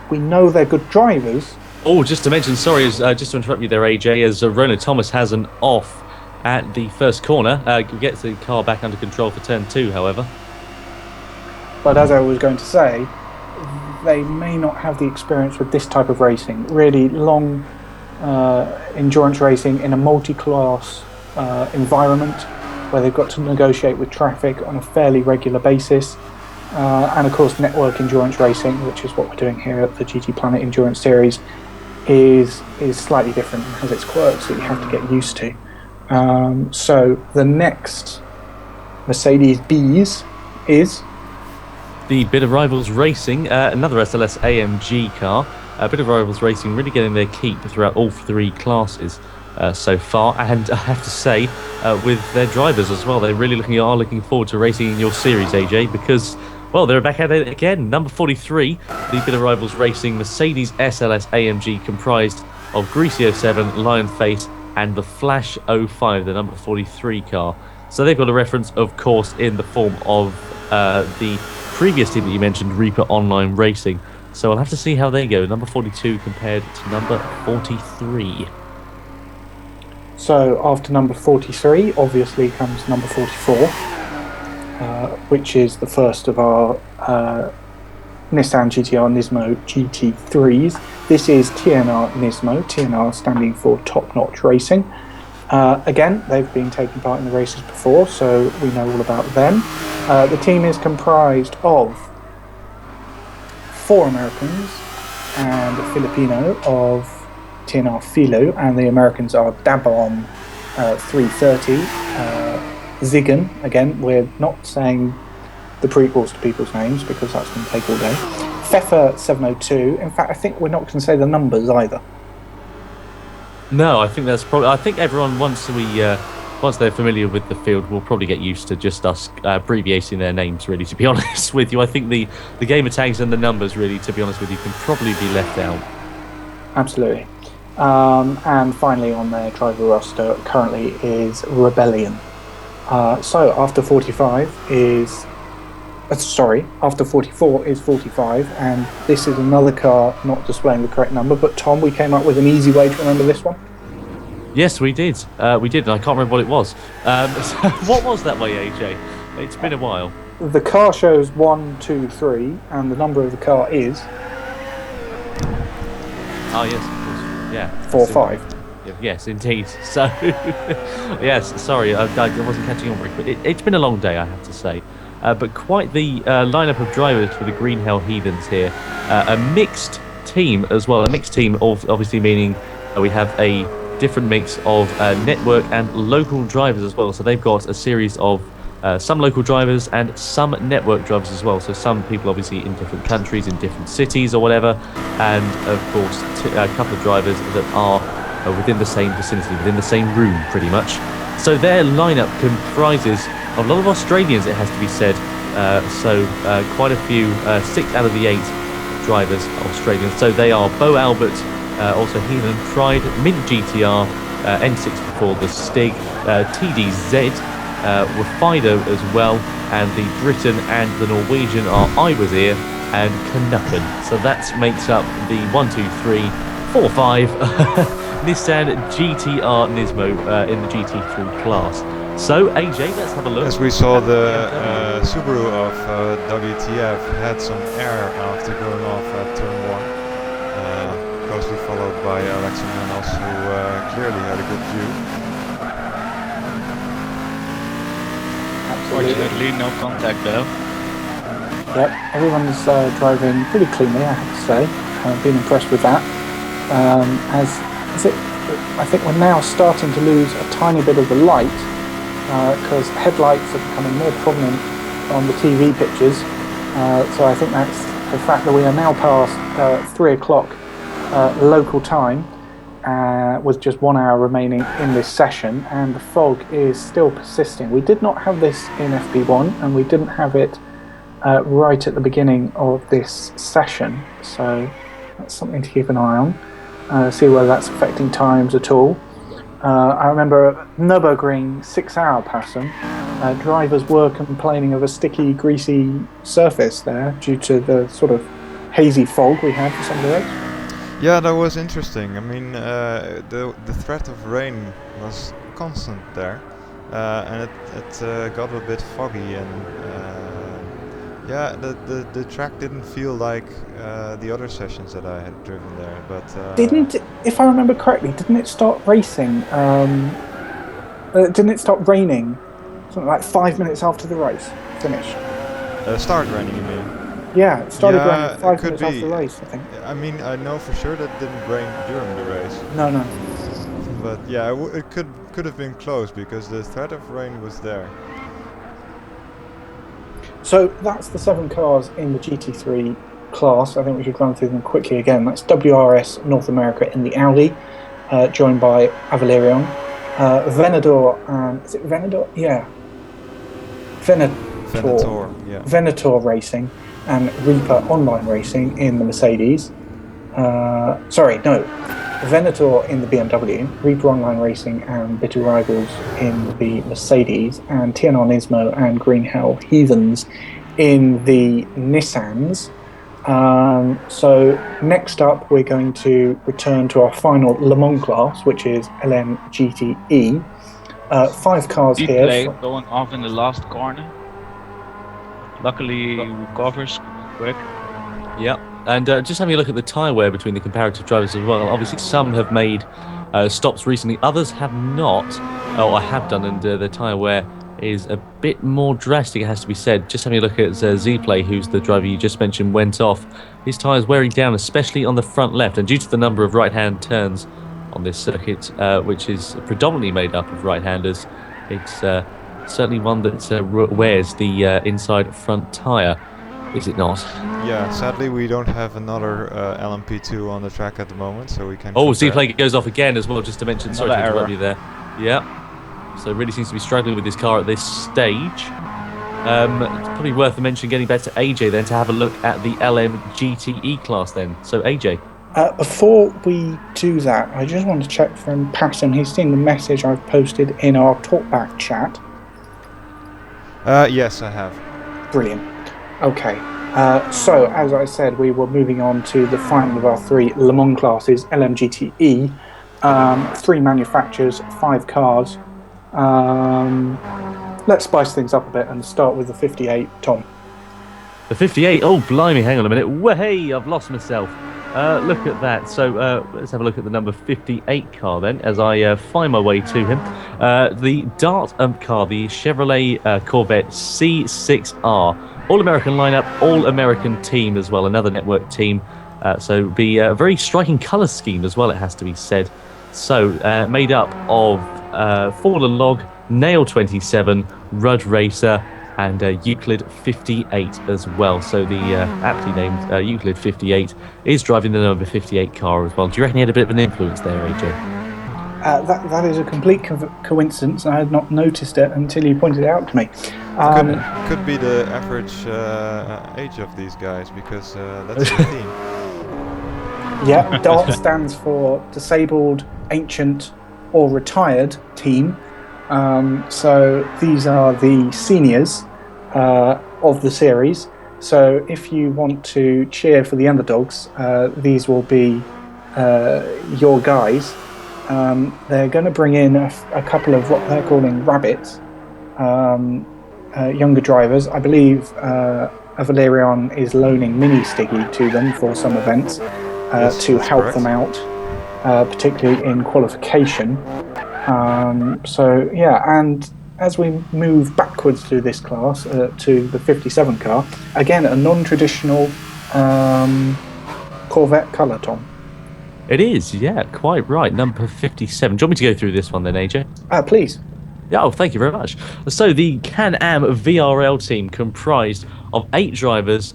we know they're good drivers. Oh, just to mention, sorry, just to interrupt you there, AJ, as Rono Thomas has an off at the first corner. Gets the car back under control for turn 2, however. But as I was going to say, they may not have the experience with this type of racing. Really long endurance racing in a multi-class environment where they've got to negotiate with traffic on a fairly regular basis. And of course, network endurance racing, which is what we're doing here at the GTPlanet Endurance Series, is slightly different and has its quirks that you have to get used to. So the next Mercedes B's is the Bit of Rivals Racing, another SLS AMG car. Bit of Rivals Racing really getting their keep throughout all 3 classes so far, and I have to say, with their drivers as well, they really are looking forward to racing in your series, AJ, because, well, they're back at it again. Number 43, the Bit of Rivals Racing Mercedes SLS AMG, comprised of Greasy 07, Lion Face, and the Flash 05, the number 43 car. So they've got a reference, of course, in the form of the previous team that you mentioned, Reaper Online Racing. So I'll have to see how they go. Number 42 compared to number 43. So after number 43, obviously comes number 44, which is the first of our Nissan GTR Nismo GT3s. This is TNR Nismo, TNR standing for Top Notch Racing. Again, they've been taking part in the races before, so we know all about them. The team is comprised of 4 Americans and a Filipino of TNR Filo, and the Americans are Dabon 330, Zigan, again, we're not saying the prequels to people's names because that's going to take all day, Pfeffer 702, in fact I think we're not going to say the numbers either. No, I think that's probably. I think everyone once they're familiar with the field will probably get used to just us abbreviating their names. Really, to be honest with you, I think the gamer tags and the numbers, really, to be honest with you, can probably be left out. Absolutely. And finally, on their driver roster currently is Rebellion. So after 45 is. After 44 is 45, and this is another car not displaying the correct number, but Tom, we came up with an easy way to remember this one. Yes, we did. We did, and I can't remember what it was. So what was that way, AJ? It's been a while. The car shows 1, 2, 3, and the number of the car is Oh yes, of course. Yeah. 4-5. Yes, indeed. So, yes, sorry, I wasn't catching on very quick. It's been a long day, I have to say. But quite the lineup of drivers for the Green Hell Heathens here. A mixed team as well. A mixed team, of obviously meaning we have a different mix of network and local drivers as well. So they've got a series of some local drivers and some network drivers as well. So some people obviously in different countries, in different cities or whatever. And of course, a couple of drivers that are within the same vicinity, within the same room pretty much. So their lineup comprises of a lot of Australians, it has to be said. So quite a few, 6 out of the 8 drivers are Australians. So they are Bo Albert, also Heathen Pride, Mint GTR, N6 before the Stig, TDZ, Wafido as well, and the Briton and the Norwegian are Iwazir and Canucken. So that makes up the 1, 2, 3, 4, 5 Nissan GTR Nismo in the GT3 class. So AJ, let's have a look. As we saw, the Subaru of WTF had some air after going off at turn 1, closely followed by Alex and Manos, who clearly had a good view. Fortunately, no contact though. Yep, everyone's driving pretty cleanly, I have to say. I've been impressed with that. I think we're now starting to lose a tiny bit of the light because headlights are becoming more prominent on the TV pictures. So I think that's the fact that we are now past 3 o'clock local time with just 1 hour remaining in this session, and the fog is still persisting. We did not have this in FP1, and we didn't have it right at the beginning of this session, so that's something to keep an eye on. See whether that's affecting times at all. I remember Nürburgring 6-hour PASM, drivers were complaining of a sticky, greasy surface there due to the sort of hazy fog we had for some of the race. Yeah, that was interesting. I mean, the threat of rain was constant there, and it got a bit foggy, and yeah, the track didn't feel like the other sessions that I had driven there. But if I remember correctly, didn't it start racing? Didn't it start raining? Something like 5 minutes after the race finished. Start raining, you mean? Yeah, it started Yeah, raining 5 it could minutes after be. the race, I think. I mean, I know for sure that didn't rain during the race. No. But yeah, it could have been close because the threat of rain was there. So that's the 7 cars in the GT3 class. I think we should run through them quickly again. That's WRS North America in the Audi, joined by Avalerion. Venador, is it Venador? Yeah. Venator, yeah. Venator Racing and Reaper Online Racing in the Mercedes. Venator in the BMW, Reaper Online Racing and Bitter Rivals in the Mercedes, and TNR Nismo and Green Hell Heathens in the Nissans. So next up we're going to return to our final Le Mans class, which is LMGTE. 5 cars here. Deep going off in the last corner. Luckily recovers quick. Yep. And just having a look at the tyre wear between the comparative drivers as well. Obviously, some have made stops recently, others have not. Oh, I have done, and the tyre wear is a bit more drastic, it has to be said. Just having a look at Z-Play, who's the driver you just mentioned, went off. His tyre's wearing down, especially on the front left, and due to the number of right-hand turns on this circuit, which is predominantly made up of right-handers, it's certainly one that wears the inside front tyre. Is it not? Yeah, sadly we don't have another LMP2 on the track at the moment, so we can. Oh, Z-Play goes off again as well, just to mention. Sorry to interrupt you there. Yeah. So really seems to be struggling with this car at this stage. It's probably worth a mention getting back to AJ then to have a look at the LM GTE class then. So AJ. Before we do that, I just want to check from Patton. He's seen the message I've posted in our talkback chat. Yes, I have. Brilliant. Okay, so as I said, we were moving on to the final of our 3 Le Mans classes, LMGTE. 3 manufacturers, 5 cars. Let's spice things up a bit and start with the 58, Tom. The 58? Oh, blimey, hang on a minute. Hey, I've lost myself. Look at that. So let's have a look at the number 58 car then, as I find my way to him. The Dart car, the Chevrolet Corvette C6R. All-American lineup, all-American team as well, another network team. So be a very striking colour scheme as well, it has to be said. So made up of Fallen Log, Nail 27, Rudd Racer, and Euclid 58 as well. So the aptly named Euclid 58 is driving the number 58 car as well. Do you reckon he had a bit of an influence there, AJ? That is a complete coincidence. I had not noticed it until you pointed it out to me. Could be the average age of these guys, because that's 15. Yeah, DART stands for Disabled, Ancient or Retired Team. So these are the seniors of the series. So if you want to cheer for the underdogs, these will be your guys. They're going to bring in a couple of what they're calling rabbits, younger drivers. I believe Valerian is loaning Mini Stiggy to them for some events to help correct. them out, particularly in qualification. So yeah, and as we move backwards through this class to the 57 car, again a non-traditional Corvette colour, Tom. It is, yeah, quite right. Number 57. Do you want me to go through this one then, AJ? Please. Yeah, oh, thank you very much. So the Can-Am VRL team comprised of 8 drivers,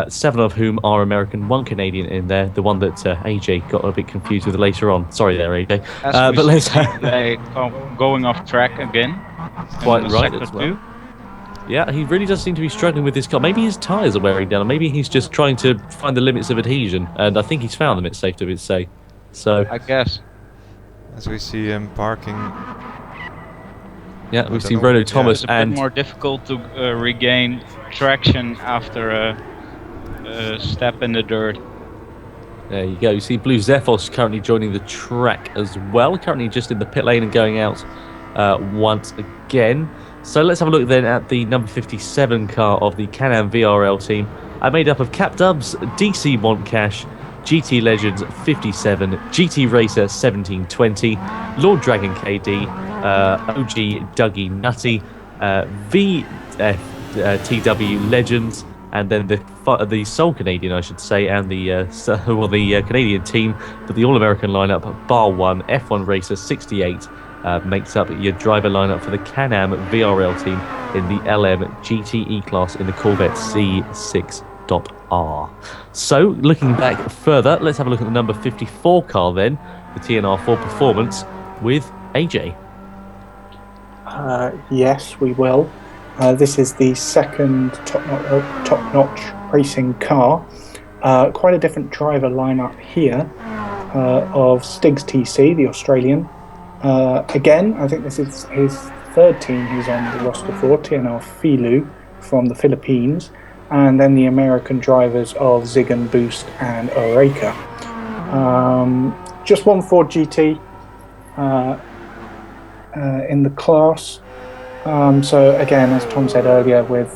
7 of whom are American, 1 Canadian in there, the one that AJ got a bit confused with later on. Sorry there, AJ. But let's going off track again. Quite right as well. 2. Yeah, he really does seem to be struggling with this car. Maybe his tyres are wearing down, or maybe he's just trying to find the limits of adhesion, and I think he's found them, it's safe to say. So I guess. As we see him parking. Yeah, we've seen Renault Thomas, it's a bit more difficult to regain traction after a step in the dirt. There you go. You see Blue Zephos currently joining the track as well, currently just in the pit lane and going out once again. So let's have a look then at the number 57 car of the Can-Am VRL team. Made up of Cap Dubs, DC Want Cash, GT Legends 57, GT Racer 1720, Lord Dragon KD, OG Dougie Nutty, VFTW Legends, and then the sole Canadian, I should say, and the Canadian team, but the All-American lineup, Bar 1, F1 Racer 68, makes up your driver lineup for the Can-Am VRL team in the LM GTE class in the Corvette C6R. So, looking back further, let's have a look at the number 54 car then, the TNR4 Performance, with AJ. Yes, we will. This is the second top-notch racing car. Quite a different driver lineup here of Stiggs TC, the Australian. Again, I think this is his 3rd team he's on the roster for, TNR Filu from the Philippines, and then the American drivers of Zigan, Boost and Oreca. Just one Ford GT in the class. So again, as Tom said earlier, with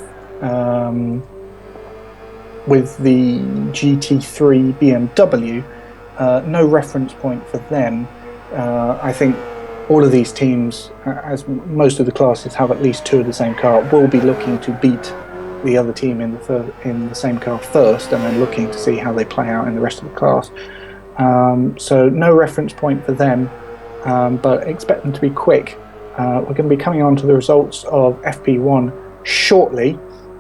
the GT3 BMW, no reference point for them. I think all of these teams, as most of the classes have at least 2 of the same car, will be looking to beat the other team in the same car first, and then looking to see how they play out in the rest of the class. So no reference point for them, but expect them to be quick. We're going to be coming on to the results of FP1 shortly,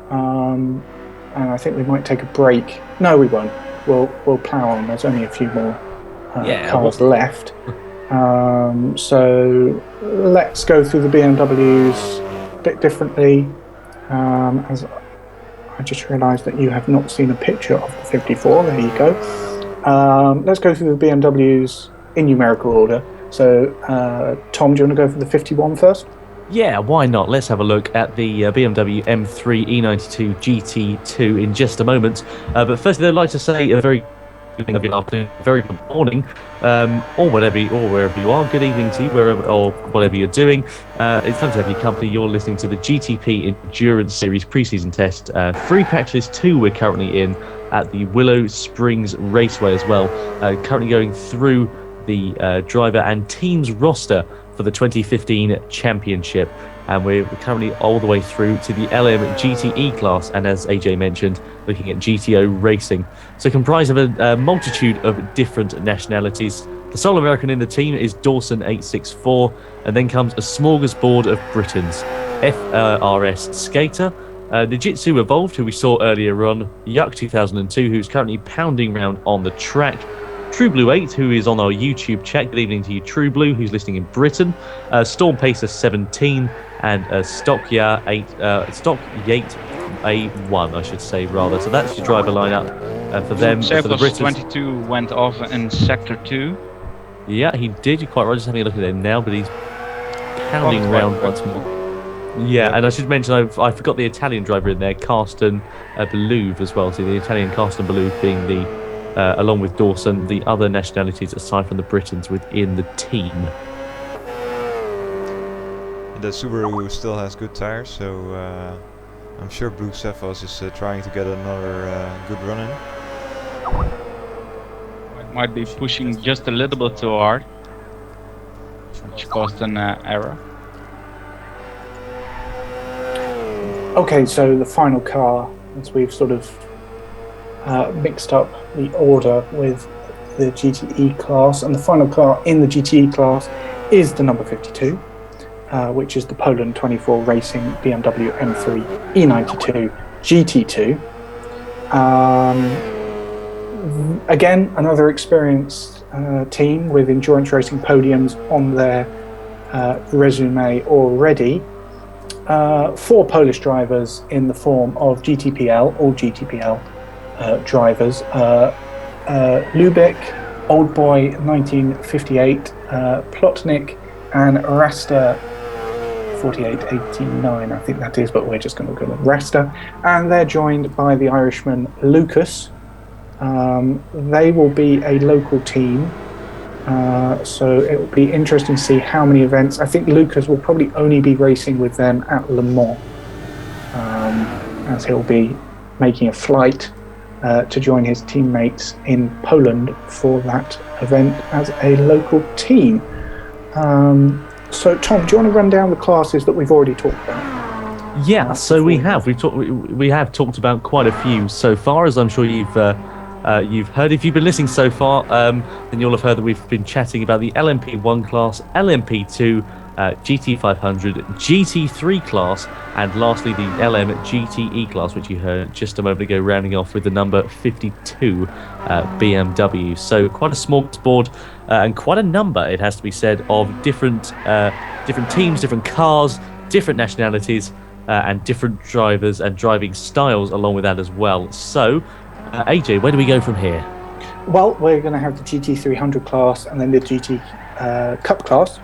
and I think we might take a break. No, we won't. We'll plough on. There's only a few more cars left. So let's go through the BMWs a bit differently. As I just realised that you have not seen a picture of the 54. There you go. Let's go through the BMWs in numerical order. So, Tom, do you want to go for the 51 first? Yeah, why not? Let's have a look at the BMW M3 E92 GT2 in just a moment. But firstly, I'd like to say a very good afternoon, very good morning, or wherever you are. Good evening to you, wherever or whatever you're doing. It's time to have your company. You're listening to the GTP Endurance Series preseason test. Free Patch List 2 we're currently in. at the Willow Springs Raceway as well. Currently going through the driver and teams roster for the 2015 championship, and we're currently all the way through to the LM GTE class, and as AJ mentioned, looking at GTO racing. So comprised of a multitude of different nationalities. The sole American in the team is Dawson864, and then comes a smorgasbord of Britons: FRS Skater, Nijitsu Evolved, who we saw earlier on, Yuck 2002, who's currently pounding around on the track, True Blue 8, who is on our YouTube chat. Good evening to you, True Blue, who's listening in Britain. Storm Pacer 17 and Stock Yate A1, I should say, rather. So that's your driver lineup for them. For the Britons. 22 went off in Sector 2. Yeah, he did. You're quite right. Just having a look at him now, but he's pounding around once more. Yeah, and I should mention I forgot the Italian driver in there, Carsten Belouve as well. So the Italian Carsten Belouve being the along with Dawson, the other nationalities aside from the Britons within the team. The Subaru still has good tires, so I'm sure Blue Cephos is trying to get another good run in. Might be pushing just a little bit too hard, which caused an error. Okay, so the final car, as we've sort of mixed up the order with the GTE class, and the final car in the GTE class is the number 52, which is the Poland 24 Racing BMW M3 E92 GT2. Again, another experienced team with endurance racing podiums on their resume already. 4 Polish drivers in the form of GTPL, all GTPL drivers. Lubick, Old Boy 1958, Plotnik, and Rasta 4889, I think that is, but we're just going to go with Rasta. And they're joined by the Irishman Lucas. They will be a local team, so it will be interesting to see how many events. I think Lucas will probably only be racing with them at Le Mans, as he'll be making a flight to join his teammates in Poland for that event as a local team. So Tom, do you want to run down the classes that we've already talked about? Yeah, so we have talked about quite a few so far, as I'm sure you've heard. If you've been listening so far, then you'll have heard that we've been chatting about the LMP1 class, LMP2, GT500, GT3 class, and lastly the LM GTE class, which you heard just a moment ago, rounding off with the number 52 BMW. So quite a smorgasbord and quite a number, it has to be said, of different teams, different cars, different nationalities, and different drivers and driving styles along with that as well. So AJ, where do we go from here? Well, we're going to have the GT300 class and then the GT Cup class.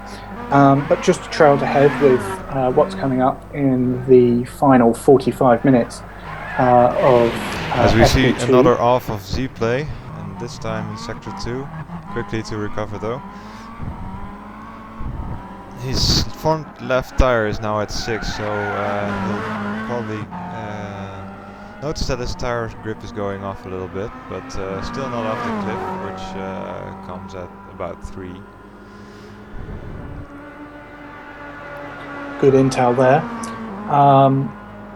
But just to trail ahead with what's coming up in the final 45 minutes of as we see FP2. another off of Z-Play, and this time in Sector 2. Quickly to recover though. His front left tire is now at 6, so he'll probably notice that his tire grip is going off a little bit, but still not off the cliff, which comes at about 3. Good intel there.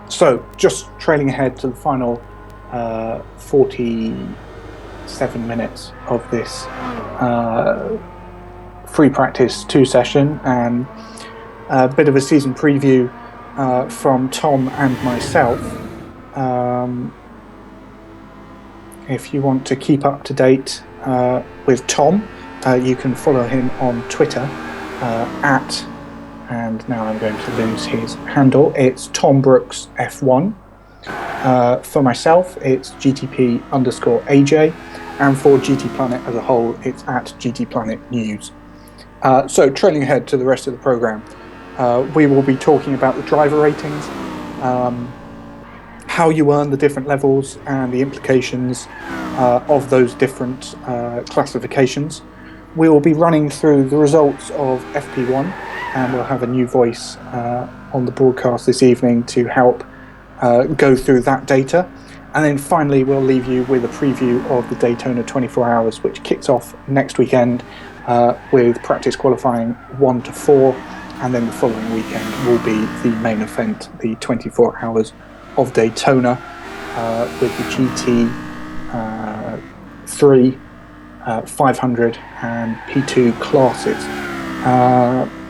So just trailing ahead to the final 47 minutes of this free practice 2 session, and a bit of a season preview from Tom and myself. If you want to keep up to date with Tom, you can follow him on Twitter at, and now I'm going to lose his handle, it's Tom Brooks F1. For myself, it's GTP_AJ, and for GTPlanet as a whole, it's at GTPlanet News. So trailing ahead to the rest of the program, we will be talking about the driver ratings, how you earn the different levels and the implications of those different classifications. We will be running through the results of FP1, and we'll have a new voice on the broadcast this evening to help go through that data. And then finally, we'll leave you with a preview of the Daytona 24 Hours, which kicks off next weekend with practice qualifying 1 to 4. And then the following weekend will be the main event, the 24 Hours of Daytona, with the GT3, 500 and P2 classes.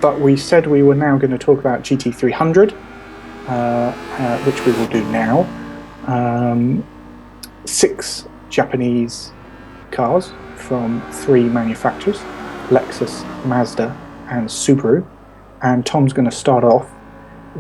But we said we were now going to talk about GT300, which we will do now. 6 Japanese cars from 3 manufacturers, Lexus, Mazda and Subaru. And Tom's going to start off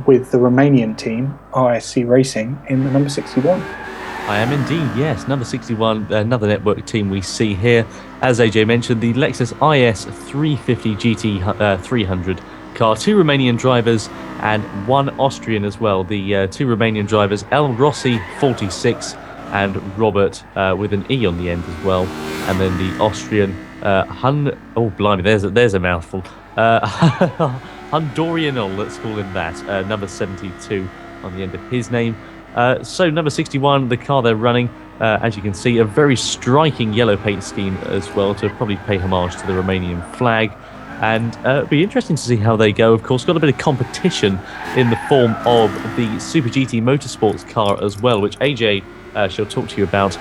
with the Romanian team, RSC Racing, in the number 61. I am indeed, yes. Number 61, another network team we see here. As AJ mentioned, the Lexus IS 350 GT300 car. 2 Romanian drivers and 1 Austrian as well. The 2 Romanian drivers, El Rossi, 46, and Robert with an E on the end as well. And then the Austrian, oh blimey, there's a mouthful. Hundorianal, let's call him that. Number 72 on the end of his name. So number 61, the car they're running, as you can see, a very striking yellow paint scheme as well to probably pay homage to the Romanian flag. And it'll be interesting to see how they go. Of course, got a bit of competition in the form of the Super GT Motorsports car as well, which AJ shall talk to you about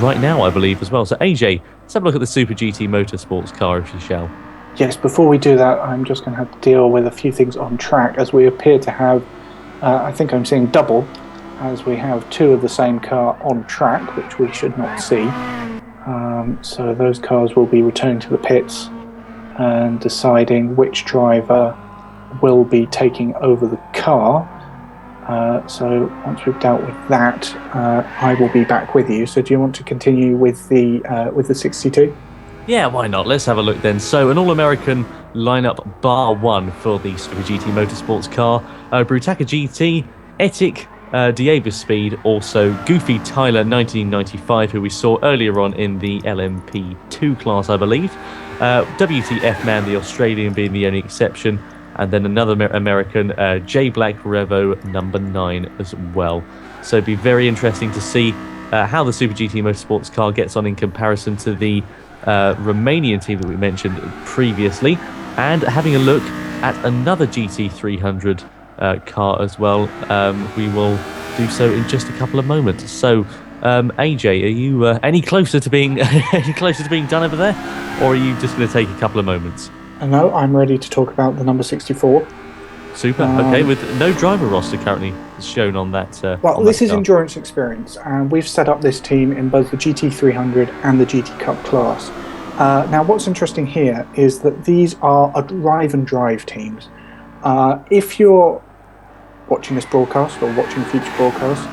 right now, I believe, as well. So AJ, let's have a look at the Super GT Motorsports car, if you shall. Yes, before we do that, I'm just going to have to deal with a few things on track, as we appear to have, I think I'm seeing double, as we have 2 of the same car on track, which we should not see. So those cars will be returning to the pits and deciding which driver will be taking over the car. So once we've dealt with that, I will be back with you. So do you want to continue with the 62? Yeah, why not? Let's have a look then. So an all-American lineup bar 1 for the Super GT Motorsports car. Brutaka GT, Etik, Diabus Speed, also Goofy Tyler 1995, who we saw earlier on in the LMP2 class, I believe. WTF Man, the Australian, being the only exception. And then another American, J Black Revo number 9 as well. So it'd be very interesting to see how the Super GT Motorsports car gets on in comparison to the Romanian team that we mentioned previously, and having a look at another GT300 car as well. We will do so in just a couple of moments. So AJ, are you any closer to being done over there, or are you just going to take a couple of moments? No, I'm ready to talk about the number 64. Super. Okay, with no driver roster currently shown on that. Well, on this that is car. endurance experience, and we've set up this team in both the GT300 and the GT Cup class. Now, what's interesting here is that these are arrive and drive teams. If you're watching this broadcast or watching future broadcasts,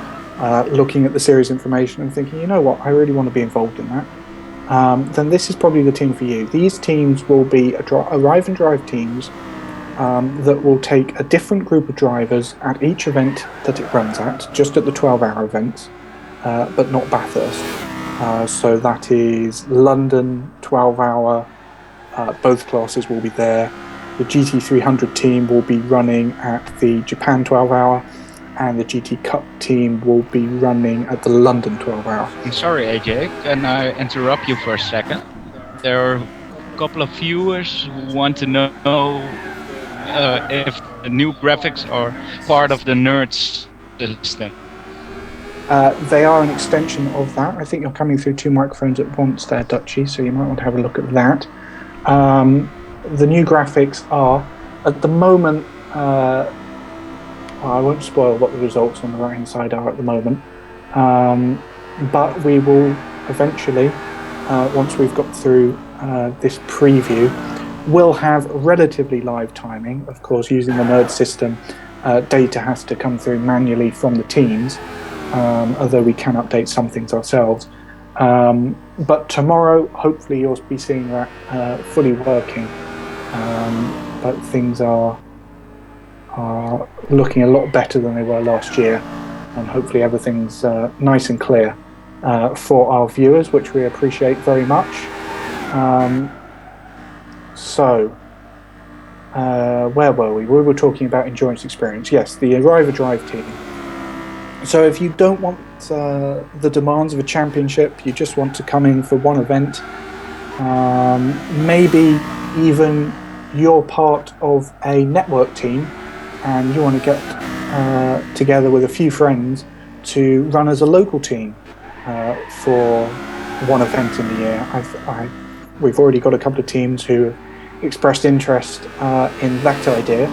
looking at the series information and thinking, you know what, I really want to be involved in that, then this is probably the team for you. These teams will be arrive and drive teams that will take a different group of drivers at each event that it runs at, just at the 12-hour events, but not Bathurst. So that is London 12-hour, both classes will be there. The GT300 team will be running at the Japan 12-hour, and the GT Cup team will be running at the London 12-hour. I'm sorry, AJ, can I interrupt you for a second? There are a couple of viewers who want to know if the new graphics are part of the nerds system. They are an extension of that. I think you're coming through 2 microphones at once there, Dutchy, so you might want to have a look at that. The new graphics are, at the moment, I won't spoil what the results on the right-hand side are at the moment, but we will eventually, once we've got through this preview, we'll have relatively live timing. Of course, using the nerd system, data has to come through manually from the teams, although we can update some things ourselves. But tomorrow, hopefully, you'll be seeing that fully working. But things are looking a lot better than they were last year, and hopefully everything's nice and clear for our viewers, which we appreciate very much. Where were we? We were talking about endurance experience. Yes, the Arriver Drive team. So if you don't want the demands of a championship, you just want to come in for one event, maybe even you're part of a network team and you want to get together with a few friends to run as a local team for one event in the year. We've already got a couple of teams who have expressed interest in that idea.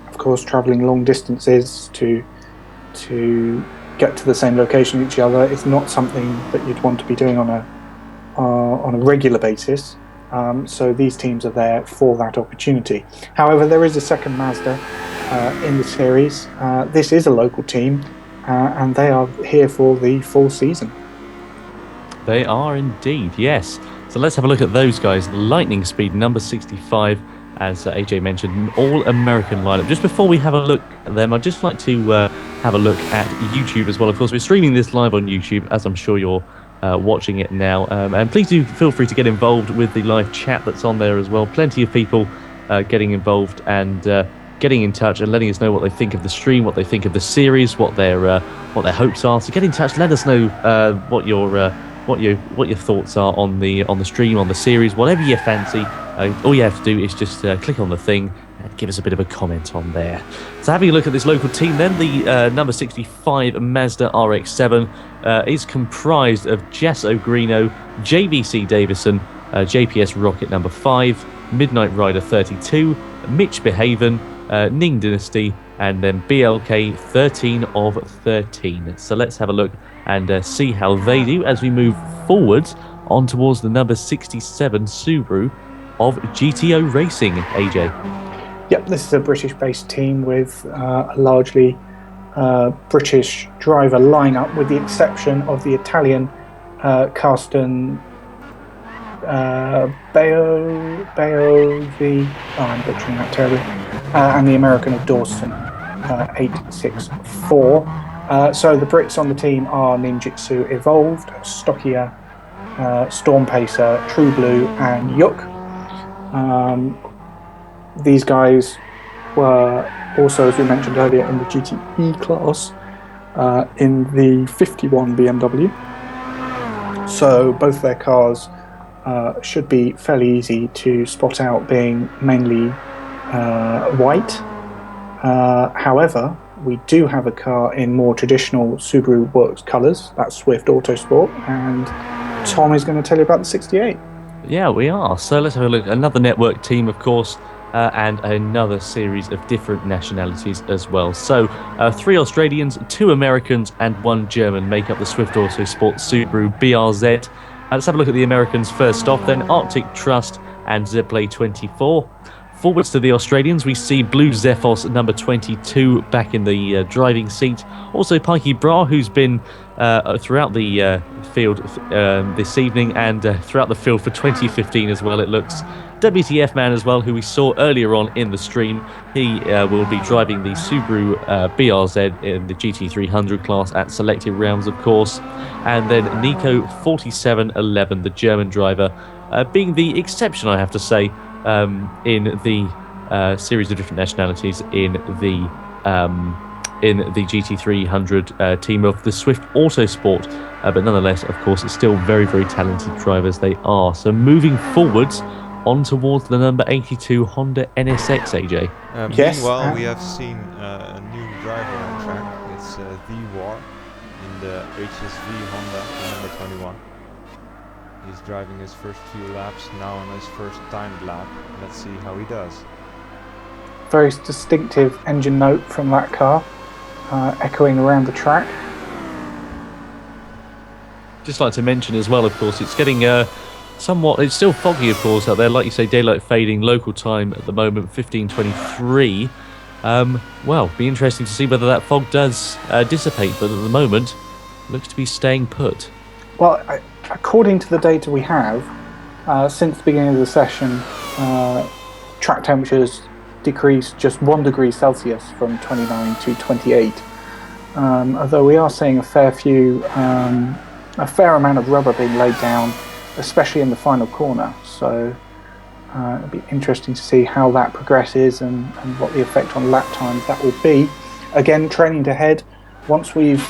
Of course, travelling long distances to get to the same location each other is not something that you'd want to be doing on a regular basis. So these teams are there for that opportunity. However, there is a second Mazda in the series. This is a local team, and they are here for the full season. They are indeed, yes. So let's have a look at those guys. Lightning Speed, number 65, as AJ mentioned, an all-American lineup. Just before we have a look at them, I'd just like to have a look at YouTube as well. Of course, we're streaming this live on YouTube, as I'm sure you're watching it now. And please do feel free to get involved with the live chat that's on there as well. Plenty of people getting involved and getting in touch and letting us know what they think of the stream, what they think of the series, what their hopes are. So get in touch, let us know what your thoughts are on the stream, on the series, whatever you fancy. All you have to do is just click on the thing and give us a bit of a comment on there. So having a look at this local team then, the number 65 Mazda RX-7 is comprised of Jess Ogrino, JVC Davison, JPS Rocket number 5, Midnight Rider 32, Mitch Behaven, Ning Dynasty, and then BLK 13 of 13. So let's have a look and see how they do as we move forwards on towards the number 67 Subaru of GTO Racing. AJ. Yep, this is a British-based team with a largely British driver lineup, with the exception of the Italian Carsten Baiovi, I'm butchering that terribly, and the American of Dawson 864. So the Brits on the team are Ninjitsu Evolved, Stockier, Storm Pacer, True Blue, and Yuk. These guys were also, as we mentioned earlier, in the GTP class in the 51 BMW. So both their cars should be fairly easy to spot out, being mainly white. However, we do have a car in more traditional Subaru Works colours. That's Swift Autosport, and Tom is going to tell you about the 68. Yeah, we are. So let's have a look. Another network team, of course, and another series of different nationalities as well. So 3 Australians, 2 Americans, and 1 German make up the Swift Autosport Subaru BRZ. Let's have a look at the Americans first off then. Arctic Trust and Zepley 24. Forwards to the Australians, we see Blue Zephos number 22 back in the driving seat. Also Pikey Bra, who's been throughout the field this evening and throughout the field for 2015 as well, it looks. WTF Man as well, who we saw earlier on in the stream. He will be driving the Subaru BRZ in the GT300 class at selected rounds, of course. And then Nico 4711, the German driver, being the exception, I have to say, in the series of different nationalities in the GT300 team of the Swift Autosport. But nonetheless, of course, it's still very, very talented drivers they are. So moving forwards on towards the number 82 Honda NSX, AJ. Yes. Meanwhile, we have seen a new driver on track. It's The War in the HSV Honda number 21. He's driving his first few laps now on his first timed lap. Let's see how he does. Very distinctive engine note from that car, echoing around the track. Just like to mention as well, of course, it's getting somewhat, it's still foggy, of course, out there. Like you say, daylight fading, local time at the moment, 15:23. Well, be interesting to see whether that fog does dissipate, but at the moment, looks to be staying put. Well, according to the data we have, since the beginning of the session, track temperatures decreased just 1 degree Celsius from 29 to 28. Although we are seeing a fair amount of rubber being laid down, especially in the final corner. So it'll be interesting to see how that progresses and what the effect on lap times that will be. Again, training to head, once we've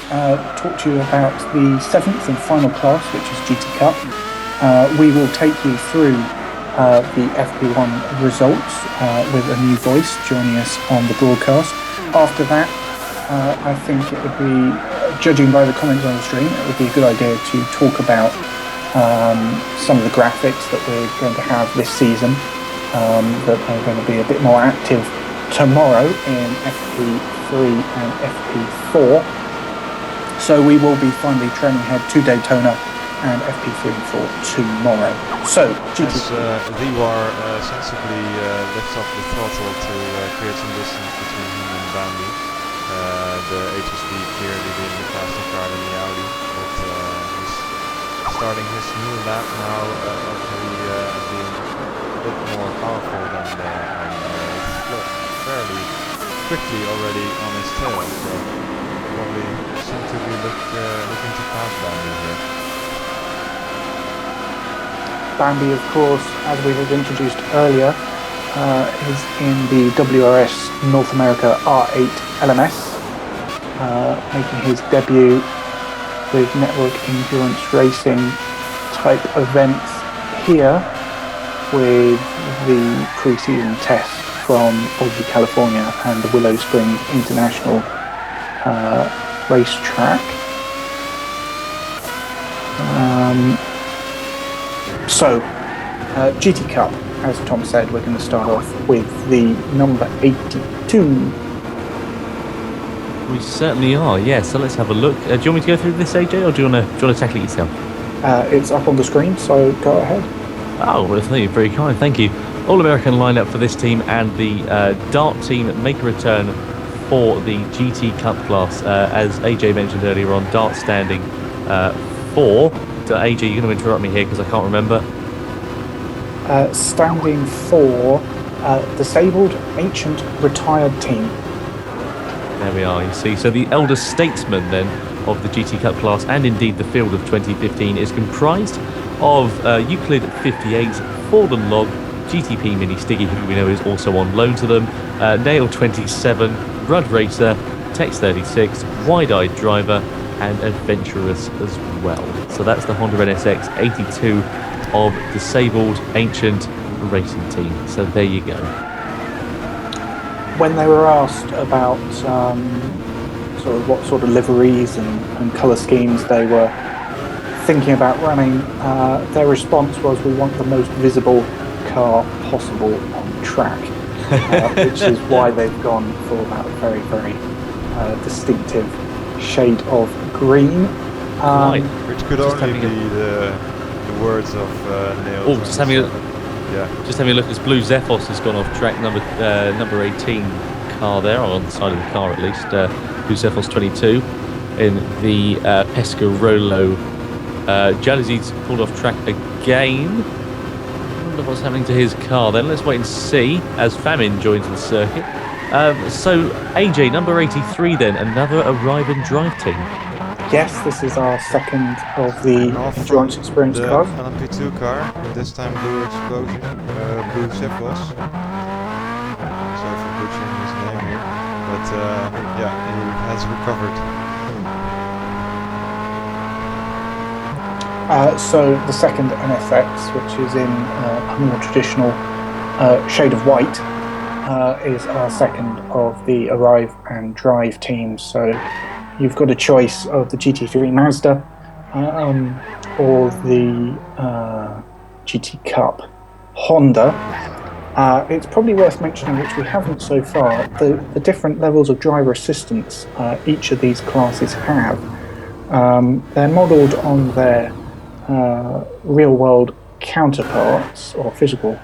talked to you about the 7th and final class, which is GT Cup, we will take you through the FP1 results with a new voice joining us on the broadcast. After that, I think it would be, judging by the comments on the stream, it would be a good idea to talk about some of the graphics that we're going to have this season that are going to be a bit more active tomorrow in FP3 and FP4. So we will be finally training ahead to Daytona and FP3 and 4 tomorrow. So, GT. As Liwar sensibly lifts up the throttle to create some distance between him and Bambi. The HSV clearly being the faster car than the Audi, but he's starting his new lap now, hopefully being a bit more powerful than the Audi. He's fairly quickly already on his tail, so probably seem to be looking to pass Bambi here. Bambi, of course, as we have introduced earlier, is in the WRS North America R8 LMS, making his debut with Network Endurance Racing type events here with the pre-season test from Dutchy, California and the Willow Springs International racetrack. So, GT Cup, as Tom said, we're going to start off with the number 82. We certainly are, yeah. So let's have a look. Do you want me to go through this, AJ, or do you want to tackle it yourself? It's up on the screen, so go ahead. Oh, well, thank you, very kind, thank you. All-American lineup for this team, and the Dart team make a return for the GT Cup class. As AJ mentioned earlier on, Dart standing for... AJ, you're going to interrupt me here because I can't remember. Standing for Disabled Ancient Retired Team. There we are, you see. So the elder statesman then of the GT Cup class, and indeed the field of 2015, is comprised of Euclid 58, Forden Log, GTP Mini Stiggy, who we know is also on loan to them, Nail 27, Rudd Racer, Tex 36, Wide-Eyed Driver, and Adventurous as well. So that's the Honda NSX 82 of Disabled Ancient Racing Team. So there you go. When they were asked about sort of what sort of liveries and colour schemes they were thinking about running, their response was, we want the most visible car possible on track, which is why they've gone for that very, very distinctive shade of green. Which could only be the words of Neil. Oh, just having a look as Blue Zephos has gone off track, number 18 car there, or on the side of the car at least. Blue Zephos 22 in the Pescarolo. Jalizzi's pulled off track again. I wonder what's happening to his car then. Let's wait and see as Famine joins the circuit. So AJ, number 83 then, another Arrive and Drive team. Yes, this is our second of the Endurance Experience cars. The LMP2 car, this time Blue Explosion, Blue Zephos. Sorry for butchering his name here, but yeah, he has recovered. So the second NSX, which is in a more traditional shade of white, is our second of the Arrive and Drive teams. So you've got a choice of the GT3 Mazda or the GT Cup Honda. It's probably worth mentioning, which we haven't so far, the different levels of driver assistance each of these classes have. They're modelled on their real-world counterparts, or physical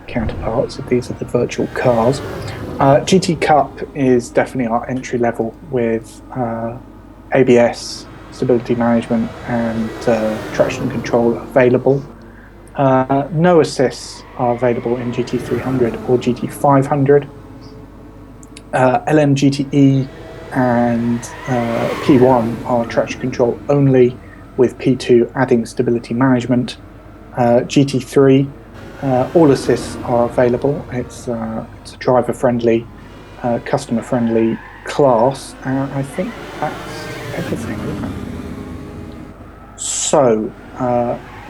counterparts, if these are the virtual cars. GT Cup is definitely our entry level with ABS, stability management and traction control available. No assists are available in GT300 or GT500. LMGTE and P1 are traction control only, with P2 adding stability management. GT3, all assists are available. It's a driver-friendly, customer-friendly class. I think that's everything, isn't it? So,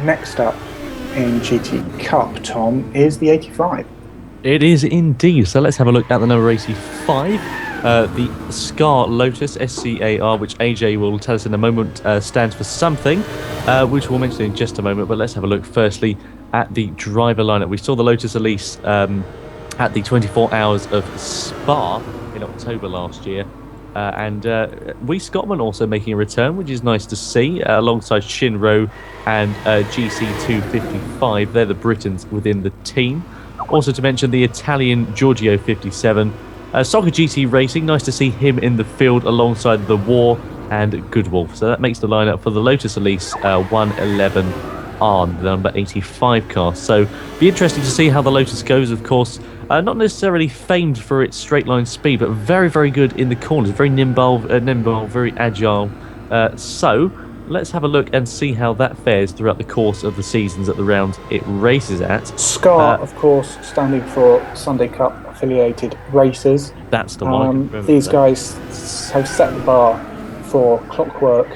next up in GT Cup, Tom, is the 85. It is indeed. So let's have a look at the number 85. The Scar Lotus, SCAR, which AJ will tell us in a moment, stands for something, which we'll mention in just a moment. But let's have a look firstly at the driver lineup. We saw the Lotus Elise at the 24 Hours of Spa in October last year. And Wee Scottman also making a return, which is nice to see, alongside Shinro and GC255. They're the Britons within the team. Also to mention the Italian Giorgio 57. Soccer GT Racing, nice to see him in the field alongside the War and Goodwolf. So that makes the lineup for the Lotus Elise 111R, the number 85 car. So be interesting to see how the Lotus goes, of course. Not necessarily famed for its straight line speed, but very, very good in the corners. Very nimble, very agile. So let's have a look and see how that fares throughout the course of the seasons at the round it races at. SCAR, of course, standing for Sunday Cup affiliated races. That's the one. These guys have set the bar for clockwork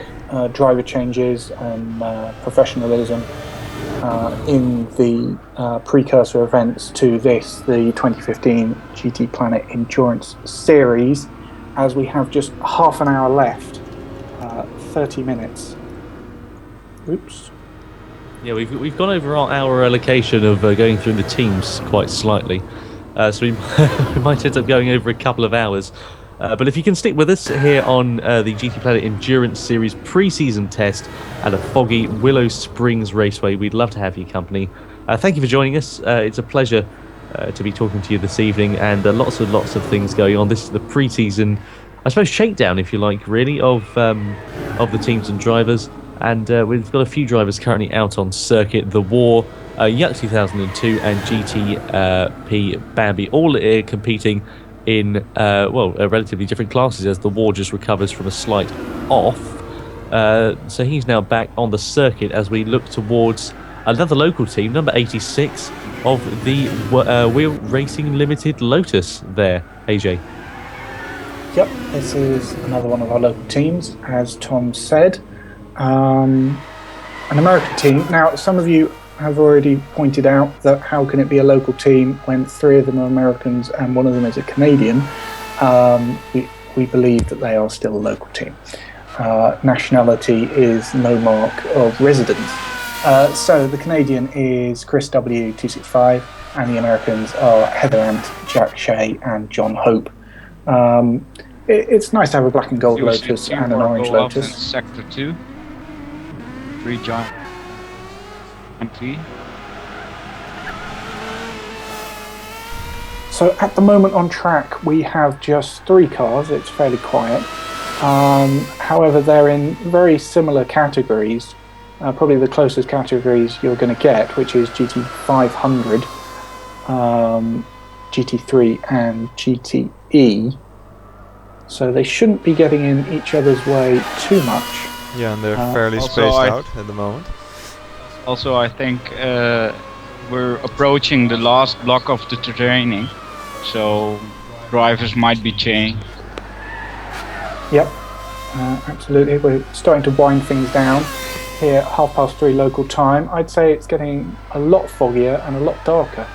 driver changes and professionalism in the precursor events to this, the 2015 GTPlanet Endurance Series, as we have just half an hour left, 30 minutes. Oops. Yeah, we've gone over our hour allocation of going through the teams quite slightly. So we might end up going over a couple of hours. But if you can stick with us here on the GTPlanet Endurance Series pre-season test at a foggy Willow Springs Raceway, we'd love to have your company. Thank you for joining us. It's a pleasure to be talking to you this evening, and lots of things going on. This is the pre-season, I suppose, shakedown, if you like, really, of the teams and drivers. And we've got a few drivers currently out on circuit. The War, Yuck 2002 and GTP Bambi, all competing in relatively different classes, as the War just recovers from a slight off. So he's now back on the circuit as we look towards another local team, number 86 of the Wheel Racing Limited Lotus there, AJ. Yep, this is another one of our local teams, as Tom said. An American team. Now, some of you have already pointed out that how can it be a local team when three of them are Americans and one of them is a Canadian. We believe that they are still a local team. Nationality is no mark of residence. So the Canadian is Chris W265 and the Americans are Heather Ant, Jack Shea and John Hope. It's nice to have a black and gold Lotus and an orange Lotus. Sector 2. 3 John and 3. So at the moment on track we have just 3 cars. It's fairly quiet. However, they're in very similar categories. Probably the closest categories you're going to get, which is GT500, GT3 and GTE. So they shouldn't be getting in each other's way too much. Yeah, and they're fairly spaced out at the moment. Also, I think we're approaching the last block of the training, so drivers might be changed. Yep, absolutely. We're starting to wind things down here at 3:30 local time. I'd say it's getting a lot foggier and a lot darker.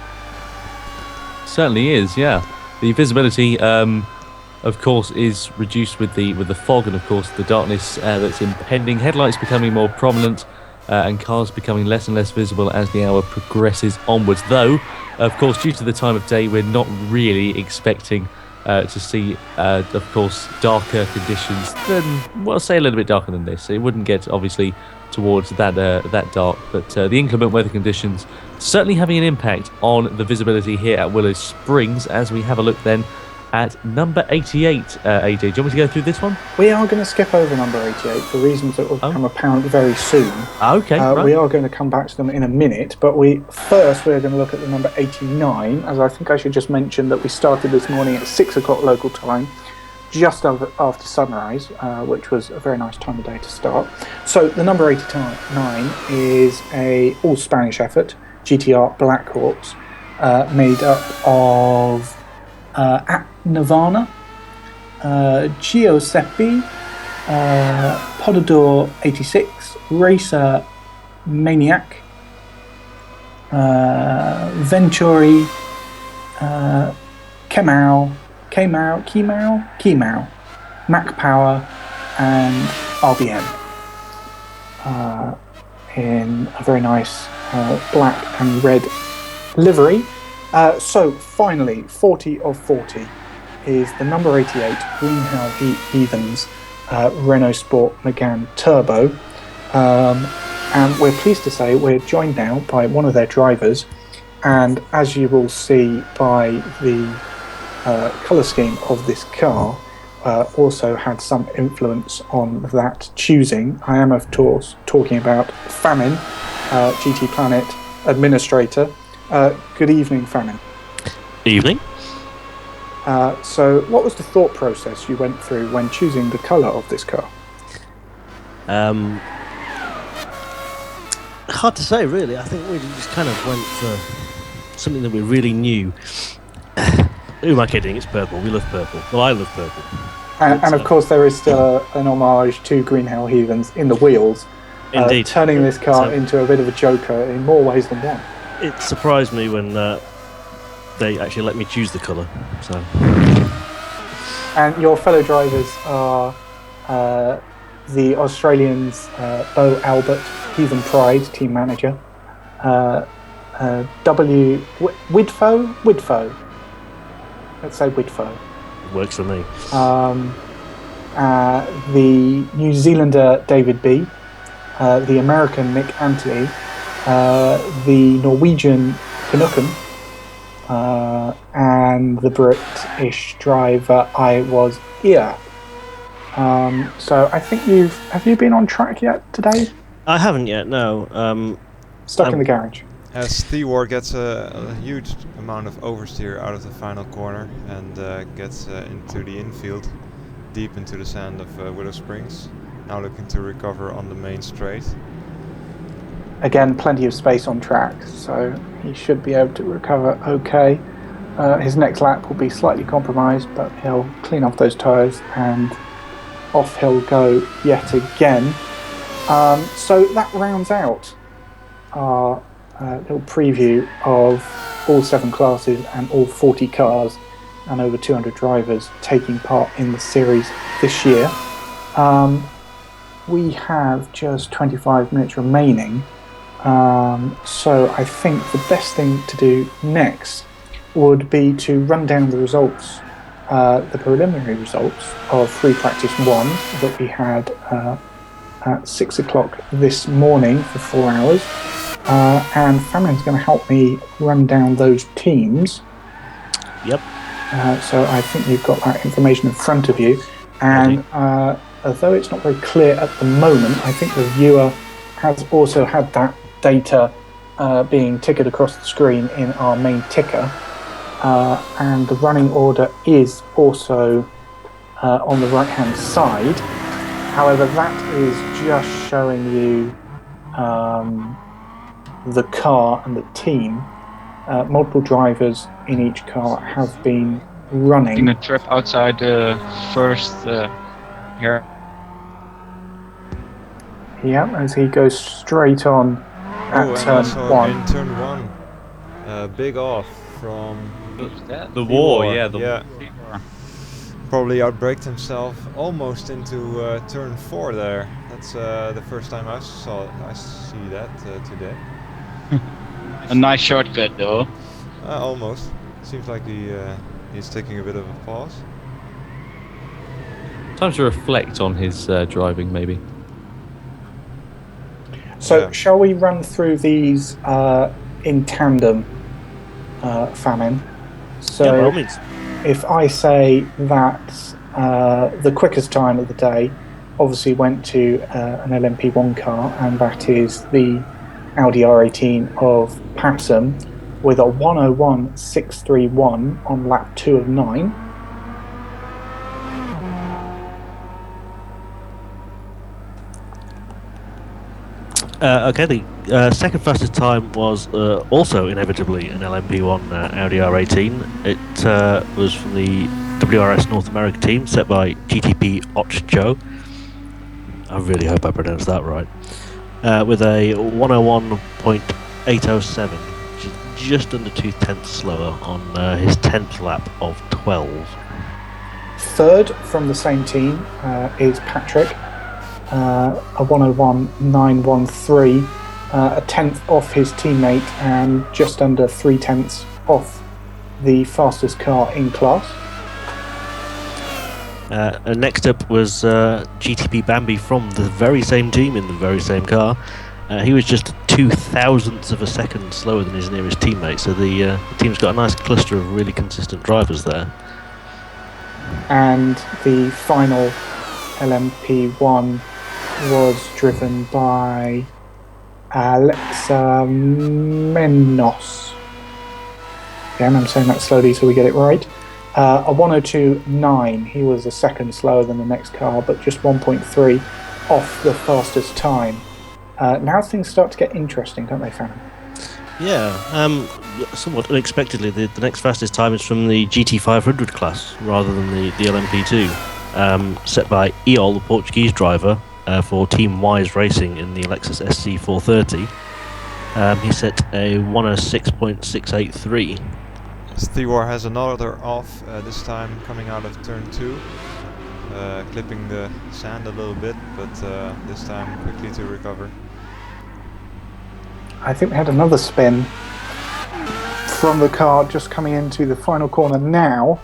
Certainly is, yeah. The visibility, of course, is reduced with the fog, and of course the darkness that's impending. Headlights becoming more prominent, and cars becoming less and less visible as the hour progresses onwards. Though, of course, due to the time of day, we're not really expecting to see, of course, darker conditions than, well, say a little bit darker than this. It wouldn't get obviously towards that dark, but the inclement weather conditions certainly having an impact on the visibility here at Willow Springs. As we have a look then at number 88, AJ. Do you want me to go through this one? We are going to skip over number 88 for reasons that will become apparent very soon. Okay, right. We are going to come back to them in a minute, but we're going to look at the number 89, as I think I should just mention that we started this morning at 6 o'clock local time, just after sunrise, which was a very nice time of day to start. So the number 89 is a all-Spanish effort, GTR Black Hawks, made up of at Nirvana, Giuseppe, Podador 86, Racer Maniac, Venturi, Kemau, Mac Power, and RBM in a very nice black and red livery. So finally, 40 of 40 is the number 88 Greenhow Heathens Renault Sport Megane Turbo. And we're pleased to say we're joined now by one of their drivers, and as you will see by the colour scheme of this car, also had some influence on that choosing. I am, of course, talking about Famine, GTPlanet administrator. Good evening, Famine. Evening. So what was the thought process you went through when choosing the colour of this car? Hard to say, really. I think we just kind of went for something that we really knew. Who am I kidding? It's purple. We love purple. Well, I love purple. And of course, there is still an homage to Greenhow Heathens in the wheels. Indeed. Turning this car into a bit of a joker in more ways than one. It surprised me when they actually let me choose the colour. So. And your fellow drivers are the Australians Bo Albert, Heathen Pride team manager, Widfo. Let's say Widfo. Works for me. The New Zealander David B, the American Nick Antley, the Norwegian Canucken, and the British driver I was here. So I think have you been on track yet today? I haven't yet, no. Stuck in the garage. As Stewart gets a huge amount of oversteer out of the final corner and gets into the infield, deep into the sand of Willow Springs. Now looking to recover on the main straight. Again, plenty of space on track, so he should be able to recover okay. His next lap will be slightly compromised, but he'll clean off those tyres and off he'll go yet again. So that rounds out our little preview of all 7 classes and all 40 cars and over 200 drivers taking part in the series this year. We have just 25 minutes remaining, so I think the best thing to do next would be to run down the results, the preliminary results of free practice 1 that we had at 6 o'clock this morning for 4 hours. And Famine's going to help me run down those teams. Yep. So I think you've got that information in front of you. And although it's not very clear at the moment, I think the viewer has also had that data being tickered across the screen in our main ticker. And the running order is also on the right-hand side. However, that is just showing you the car and the team. Multiple drivers in each car have been running. In a trip outside the first here. Yeah, as he goes straight on at turn 1. In turn 1, big off from The war, yeah. Probably outbraked himself almost into turn 4 there. That's the first time I see that today. A nice shortcut though. Almost. Seems like he's taking a bit of a pause. Time to reflect on his driving, maybe. So, shall we run through these in tandem, Famine? So, Yeah, by all means. if I say that the quickest time of the day obviously went to an LMP1 car, and that is the Audi R18 of PASM with a 101.631 on lap 2 of 9. Okay, the second fastest time was also inevitably an LMP1 Audi R18. It was from the WRS North America team, set by GTP Joe. I really hope I pronounced that right. With a 101.807, which is just under 2/10 slower on his 10th lap of 12. Third from the same team is Patrick, a 101.913, a tenth off his teammate and just under 3/10 off the fastest car in class. And next up was GTP Bambi from the very same team in the very same car. He was just 0.02 of a second slower than his nearest teammate, so the team's got a nice cluster of really consistent drivers there. And the final LMP1 was driven by Alexa Menos. Again, I'm saying that slowly so we get it right. A 102.9. He was a second slower than the next car, but just 1.3 off the fastest time. Now things start to get interesting, don't they, Phantom? Yeah, somewhat unexpectedly, the next fastest time is from the GT500 class rather than the LMP2, set by Eol, the Portuguese driver, for Team Wise Racing in the Lexus SC430. He set a 106.683. Stewart has another off, this time coming out of turn 2, clipping the sand a little bit, but this time quickly to recover. I think we had another spin from the car just coming into the final corner now,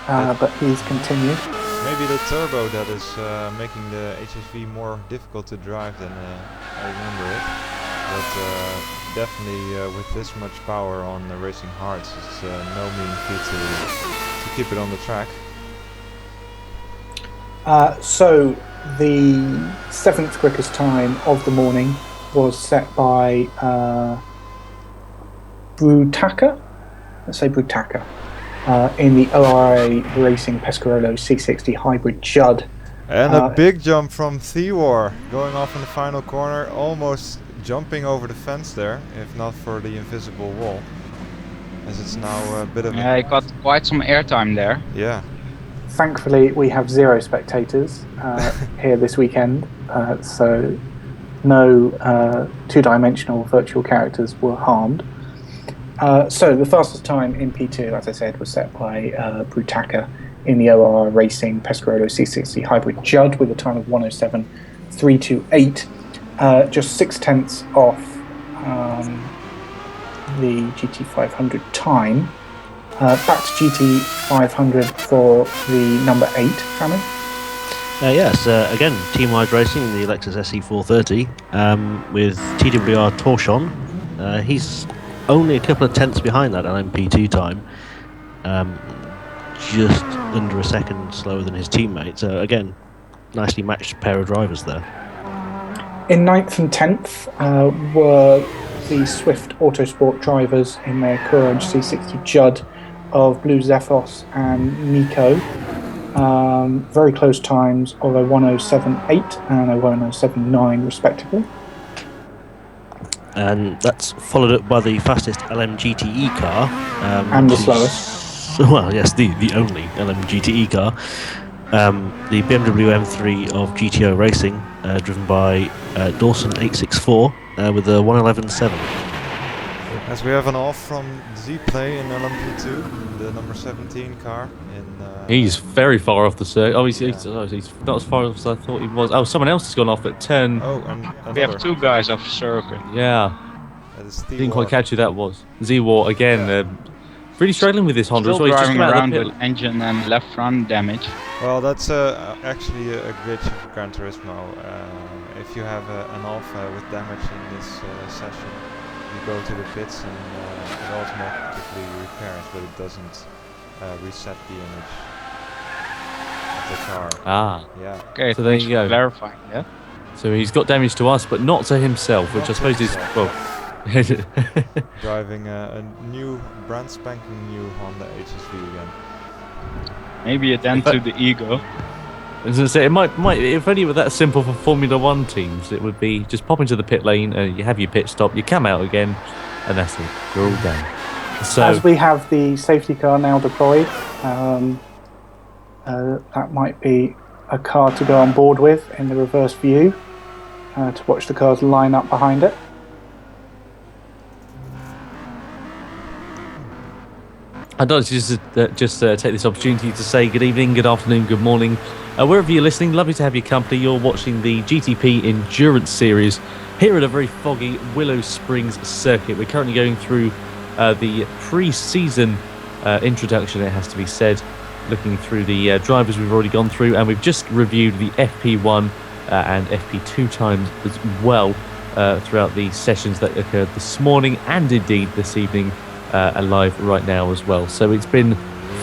but he's continued. Maybe the turbo that is making the HSV more difficult to drive than I remember it, but definitely with this much power on the racing hards, it's no mean feat to keep it on the track. So the 7th quickest time of the morning was set by Brutaka, let's say Brutaka, in the ORA Racing Pescarolo C60 Hybrid Judd. And a big jump from Thewar, going off in the final corner, almost jumping over the fence there, if not for the invisible wall. As it's now a bit of Yeah, he got quite some airtime there. Yeah. Thankfully, we have 0 spectators here this weekend, so no two-dimensional virtual characters were harmed. So the fastest time in P2, as I said, was set by Brutaka in the OR Racing Pescarolo C60 Hybrid Judd with a time of 107.328, just 0.6 off the GT500 time. Back to GT500 for the number 8, Cameron. Yes, again, Team-wide racing in the Lexus SC430 with TWR Torchon. He's only a couple of tenths behind that LMP2 time, just under a second slower than his teammate. So again, nicely matched pair of drivers there. In 9th and 10th were the Swift Autosport drivers in their Courage C60 Judd of Blue Zephos and Nico. Very close times of a 107.8 and a 107.9 respectively. And that's followed up by the fastest LMGTE car. And the slowest. Well, yes, the only LMGTE car. The BMW M3 of GTO Racing, driven by Dawson 864 with a 111.7. As we have an off from Z-Play in LMP2, the number 17 car. He's very far off the circuit. Oh, he's not as far off as I thought he was. Oh, someone else has gone off at 10. Oh, and We have 2 guys off circuit. Yeah. Didn't quite catch who that was. Z-War again. Really struggling with this Honda. Still He's just driving come out around of the with engine and left front damage. Well, that's actually a glitch of Gran Turismo. If you have an Alpha with damage in this session, you go to the pits and it automatically repairs, but it doesn't reset the image of the car. Ah. Yeah. Okay, So there thanks you for go. clarifying, yeah? So he's got damage to us, but not to himself, which I suppose is, well... Driving a new, brand spanking new Honda HSV again. Maybe a dent to the ego. As I say, it might, if only it were that simple for Formula 1 teams, it would be just pop into the pit lane, you have your pit stop, you come out again, and that's it. You're all done. So as we have the safety car now deployed, that might be a car to go on board with in the reverse view to watch the cars line up behind it. I'd like to just take this opportunity to say good evening, good afternoon, good morning. Wherever you're listening, lovely to have your company. You're watching the GTP Endurance Series here at a very foggy Willow Springs circuit. We're currently going through the pre-season introduction, it has to be said, looking through the drivers we've already gone through, and we've just reviewed the FP1 and FP2 times as well throughout the sessions that occurred this morning and indeed this evening. Live right now as well. So it's been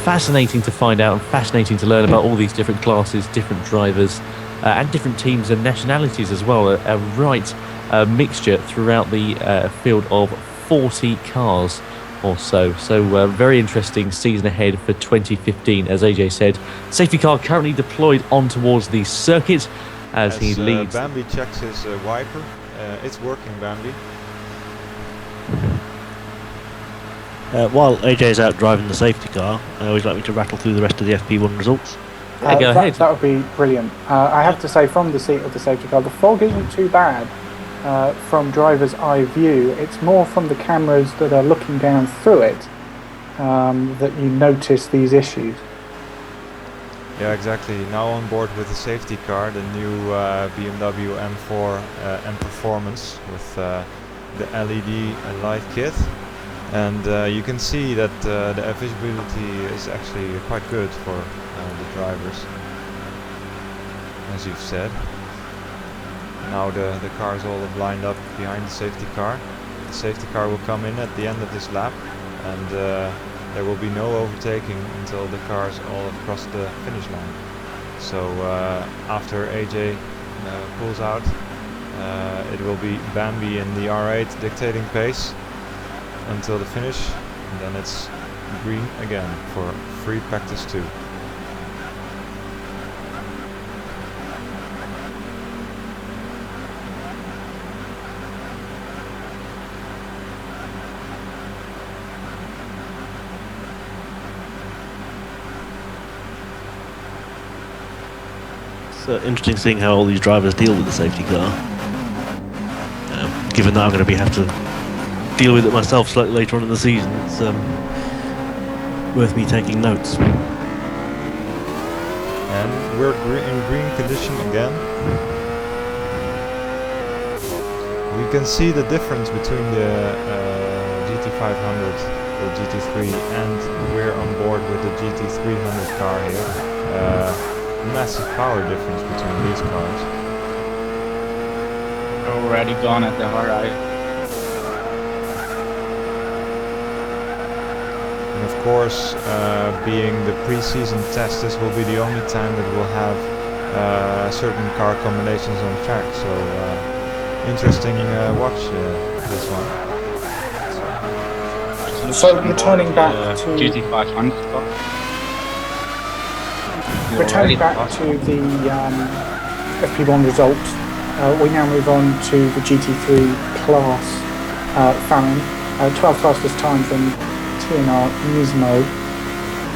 fascinating to find out and fascinating to learn about all these different classes, different drivers, and different teams and nationalities as well. A right mixture throughout the field of 40 cars or so. So very interesting season ahead for 2015. As AJ said, safety car currently deployed on towards the circuit as he leads. Bambi checks his wiper. It's working, Bambi. While AJ's out driving the safety car, would you like me to rattle through the rest of the FP1 results? Go ahead. That would be brilliant. I have to say, from the seat of the safety car, the fog isn't too bad from driver's eye view. It's more from the cameras that are looking down through it that you notice these issues. Yeah, exactly. Now on board with the safety car, the new BMW M4 M Performance with the LED light kit. And you can see that the visibility is actually quite good for the drivers, as you've said. Now the cars all have lined up behind the safety car. The safety car will come in at the end of this lap, and there will be no overtaking until the cars all have crossed the finish line. So after AJ pulls out, it will be Bambi in the R8 dictating pace until the finish, and then it's green again for free practice 2. It's interesting seeing how all these drivers deal with the safety car. Given that I'm going to have to deal with it myself slightly later on in the season, it's worth me taking notes. And we're in green condition again. We can see the difference between the GT500, the GT3, and we're on board with the GT300 car here. Massive power difference between these cars. Already gone at the hard. Of course, being the pre-season test, this will be the only time that we'll have certain car combinations on track. So interesting watch this one. So returning back to GT500. Returning back to the FP1 results, we now move on to the GT3 class Fallon. 12 fastest times in TNR Nismo.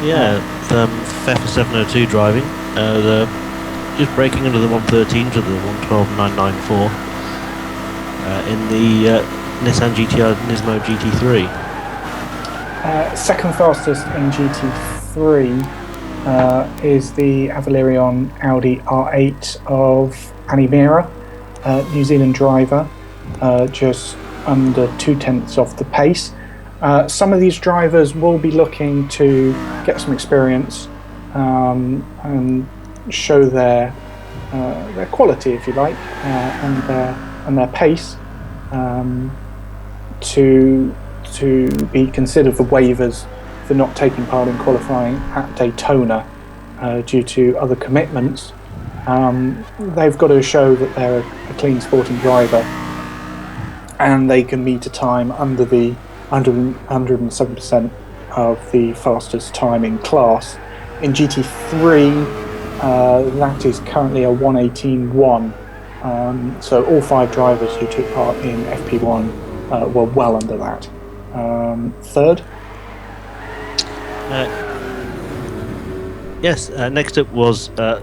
Yeah, FEFA 702 driving. Just braking under the 113 to the 112.994 in the Nissan GTR Nismo GT3. Second fastest in GT3 is the Avalerion Audi R8 of Annie Mira, New Zealand driver, just under 2/10 off the pace. Some of these drivers will be looking to get some experience and show their quality, if you like, and their pace to be considered for waivers for not taking part in qualifying at Daytona due to other commitments. They've got to show that they're a clean sporting driver and they can meet a time under the 107% of the fastest time in class. In GT3, that is currently a 118.1. So all 5 drivers who took part in FP1 were well under that. Third Yes, next up was a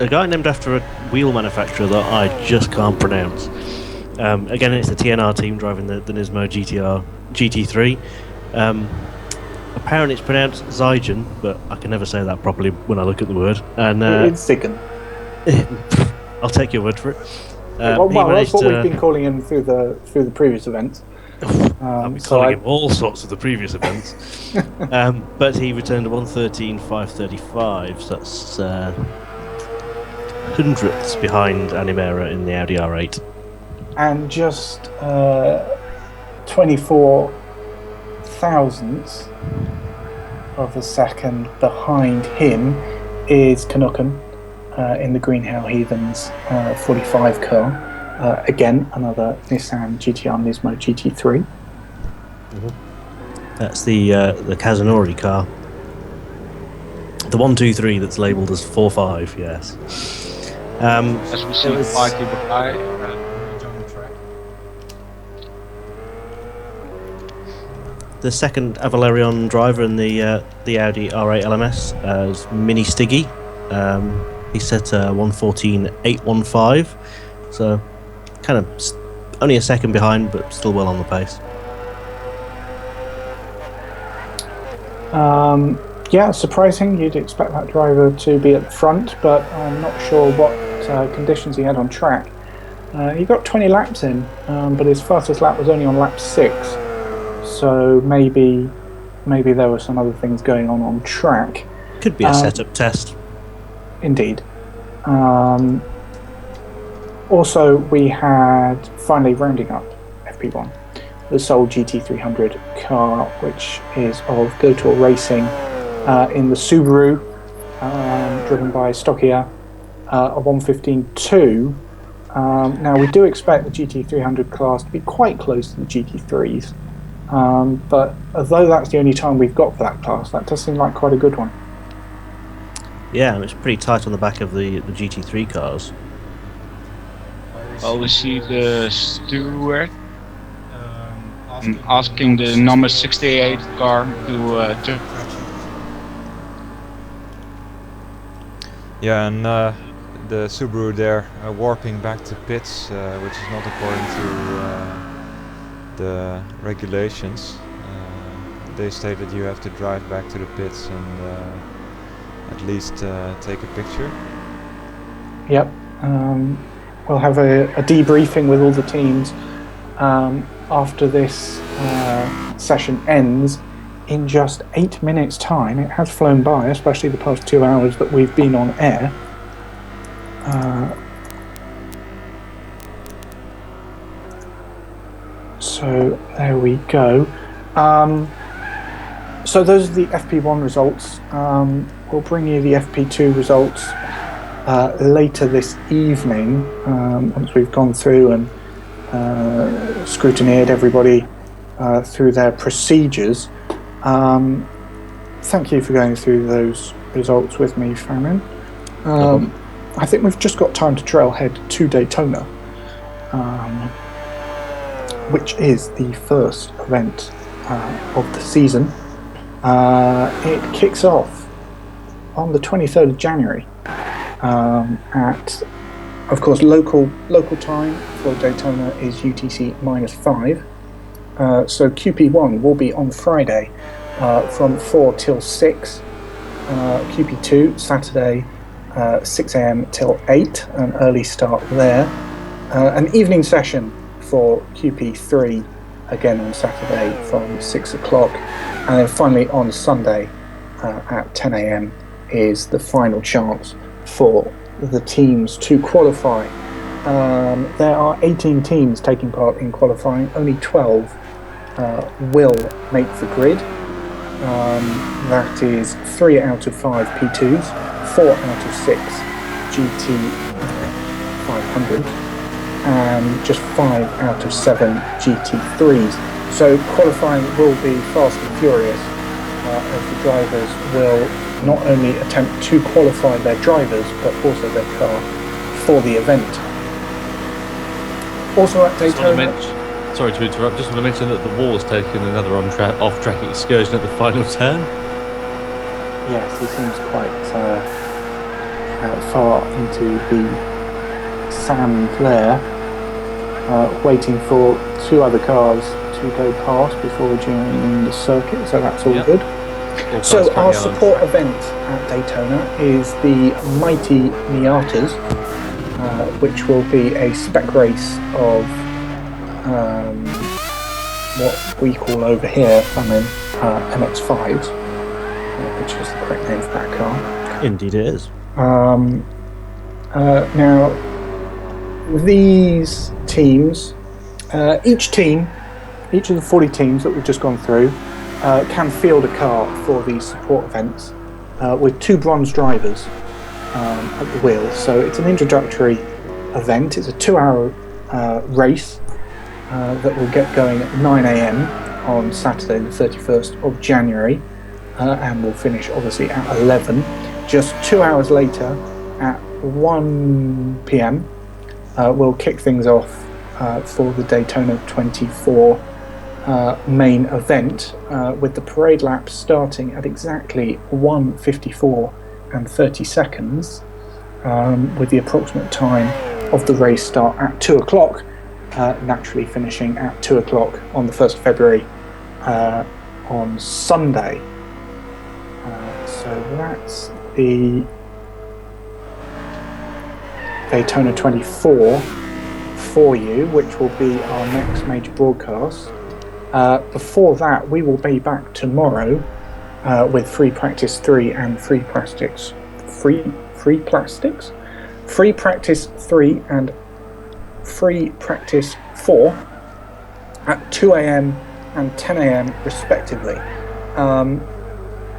guy named after a wheel manufacturer that I just can't pronounce. Again, it's the TNR team driving the Nismo GT3. Apparently it's pronounced Zygen, but I can never say that properly when I look at the word. And It's Ziggin. I'll take your word for it. Well, that's what we've been calling him through the previous events. I've been calling him all sorts of the previous events. But he returned a 113.535, so that's hundredths behind Animera in the Audi R8. And just 24 thousandths of a second behind him is Canucken in the Green Hell Heathens 45 car. Again, another Nissan GTR Nismo GT3. That's the Kazunori car. The 123 that's labelled as 45, yes. As we see, Party Bakai. The second Avalarion driver in the Audi R8 LMS is Mini Stiggy. He set 114.815, so kind of only a second behind, but still well on the pace. Yeah, surprising. You'd expect that driver to be at the front, but I'm not sure what conditions he had on track. He got 20 laps in, but his fastest lap was only on lap 6. So maybe there were some other things going on track. Could be a setup test. Indeed. Also, we had finally rounding up FP1, the sole GT300 car, which is of GoTour Racing in the Subaru, driven by Stockia, a 115.2. Now, we do expect the GT300 class to be quite close to the GT3s. But although that's the only time we've got for that class, that does seem like quite a good one. Yeah, it's pretty tight on the back of the GT3 cars. Well, we see the steward asking the number 68 car to turn. Yeah, and the Subaru there warping back to pits, which is not according to the regulations. They stated you have to drive back to the pits and at least take a picture. Yep. We'll have a debriefing with all the teams after this session ends in just 8 minutes' time. It has flown by, especially the past 2 hours that we've been on air. So there we go. So those are the FP1 results. We'll bring you the FP2 results later this evening, once we've gone through and scrutineered everybody through their procedures. Thank you for going through those results with me, Fanon. I think we've just got time to trailhead to Daytona, which is the first event of the season. It kicks off on the 23rd of January at, of course, local time for Daytona is UTC -5. So QP1 will be on Friday from 4 till 6. QP2 Saturday 6 a.m. till 8, an early start there. An evening session for QP3 again on Saturday from 6 o'clock. And then finally on Sunday at 10 a.m. is the final chance for the teams to qualify. There are 18 teams taking part in qualifying. Only 12 will make the grid. That is 3 out of 5 P2s, 4 out of 6 GT500, and just 5 out of 7 GT3s. So qualifying will be fast and furious, as the drivers will not only attempt to qualify their drivers, but also their car for the event. Also at Daytona... Sorry to interrupt, just want to mention that the wall has taken another off-track excursion at the final turn. Yes, he seems quite far into the sand there, waiting for two other cars to go past before joining the circuit, so that's all good. So our support event at Daytona is the Mighty Miatas, which will be a spec race of what we call over here, MX-5s, which is the correct name for that car. Indeed it is. Now, these teams, each of the 40 teams that we've just gone through, can field a car for these support events with two bronze drivers at the wheel. So it's an introductory event. It's a 2-hour race that will get going at 9 a.m. on Saturday the 31st of January and will finish obviously at 11. Just 2 hours later at 1 p.m. We'll kick things off for the Daytona 24 main event with the parade laps starting at exactly 1:54 and 30 seconds with the approximate time of the race start at 2 o'clock, naturally finishing at 2 o'clock on the 1st of February on Sunday. So that's the Daytona 24 for you, which will be our next major broadcast. Before that, we will be back tomorrow with free practice 3 and free practice 3 and free practice 4 at 2 a.m. and 10 a.m. respectively.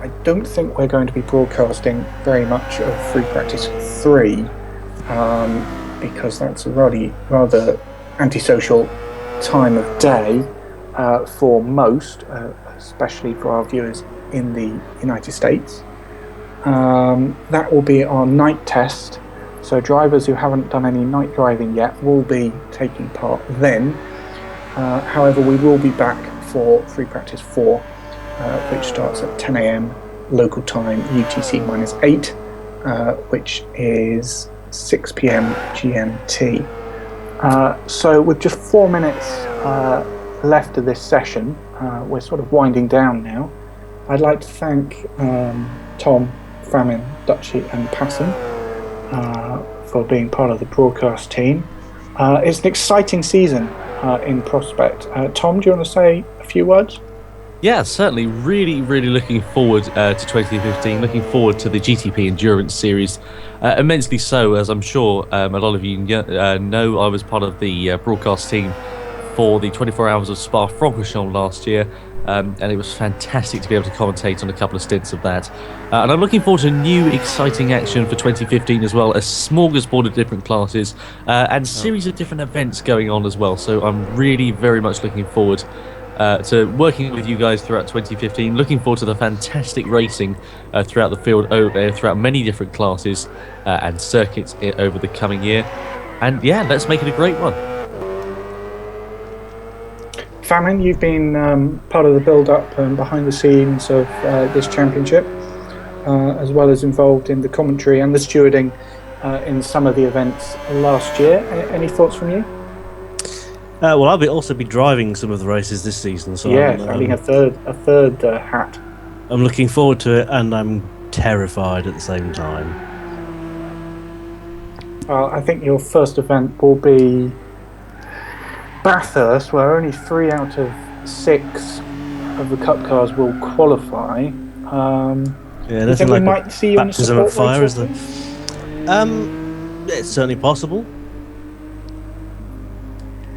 I don't think we're going to be broadcasting very much of free practice 3 because that's a rather antisocial time of day for most, especially for our viewers in the United States. That will be our night test, so drivers who haven't done any night driving yet will be taking part then. However, we will be back for free practice 4, which starts at 10 a.m. local time UTC-8, which is 6 p.m. GMT. So with just 4 minutes left of this session, we're sort of winding down now. I'd like to thank Tom, Famin, Dutchy and PASM for being part of the broadcast team. It's an exciting season in prospect. Tom, do you want to say a few words? Yeah, certainly. Really, really looking forward to 2015. Looking forward to the GTP Endurance Series. Immensely so, as I'm sure a lot of you know. I was part of the broadcast team for the 24 Hours of Spa-Francorchamps last year, and it was fantastic to be able to commentate on a couple of stints of that. And I'm looking forward to new, exciting action for 2015 as well, a smorgasbord of different classes and series of different events going on as well. So I'm really very much looking forward to working with you guys throughout 2015. Looking forward to the fantastic racing throughout the field, throughout many different classes and circuits over the coming year. And yeah, let's make it a great one. Famin, you've been part of the build-up and behind the scenes of this championship, as well as involved in the commentary and the stewarding in some of the events last year. Any thoughts from you? Well, I'll also be driving some of the races this season, so yeah, having a third hat. I'm looking forward to it, and I'm terrified at the same time. I think your first event will be Bathurst, where only 3 out of 6 of the Cup cars will qualify. Yeah, I think we might see you in the support fire, race, is there? It's certainly possible.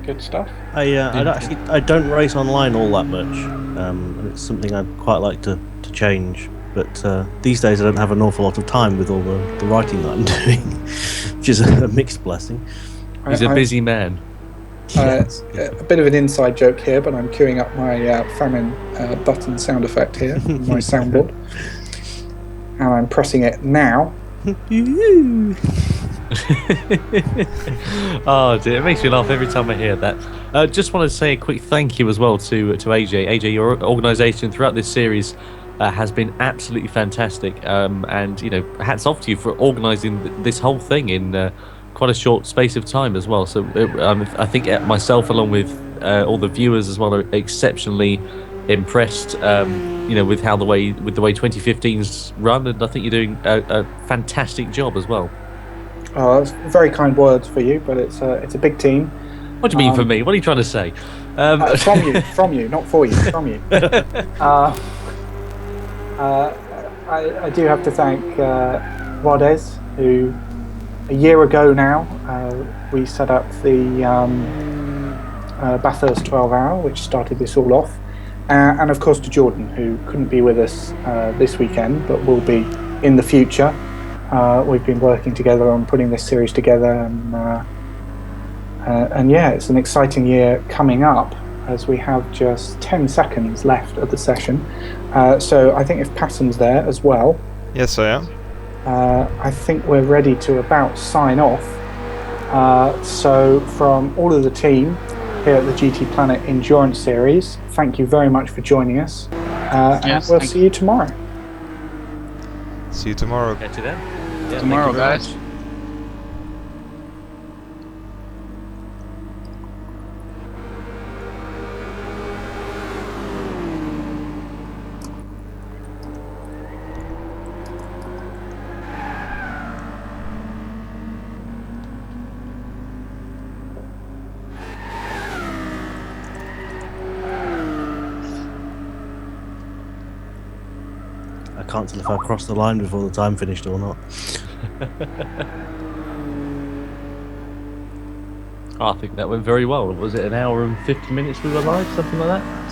Good stuff. I don't race online all that much, and it's something I'd quite like to change. But these days I don't have an awful lot of time with all the writing that I'm doing, which is a mixed blessing. He's a busy man. Yes. A bit of an inside joke here, but I'm queuing up my Famin button sound effect here, on my soundboard, and I'm pressing it now. Oh dear, it makes me laugh every time I hear that. Just want to say a quick thank you as well to AJ. AJ, your organisation throughout this series has been absolutely fantastic. And hats off to you for organising this whole thing in quite a short space of time as well. So I think myself, along with all the viewers as well, are exceptionally impressed. With the way 2015's run, and I think you're doing a fantastic job as well. It's very kind words for you, but it's a big team. What do you mean for me? What are you trying to say? From you, not for you, from you. I do have to thank Rodez, who a year ago now we set up the Bathurst 12 hour, which started this all off. And of course to Jordan, who couldn't be with us this weekend, but will be in the future. We've been working together on putting this series together, and yeah, it's an exciting year coming up as we have just 10 seconds left of the session. So I think if PASM's there as well. Yes, I am. I think we're ready to about sign off. So from all of the team here at the GTPlanet Endurance Series, thank you very much for joining us. And we'll see you tomorrow. See you tomorrow. Catch you then. Yeah, Tomorrow, thank you very guys. much. I can't tell if I crossed the line before the time finished or not. I think that went very well. Was it an hour and 50 minutes we were live, something like that?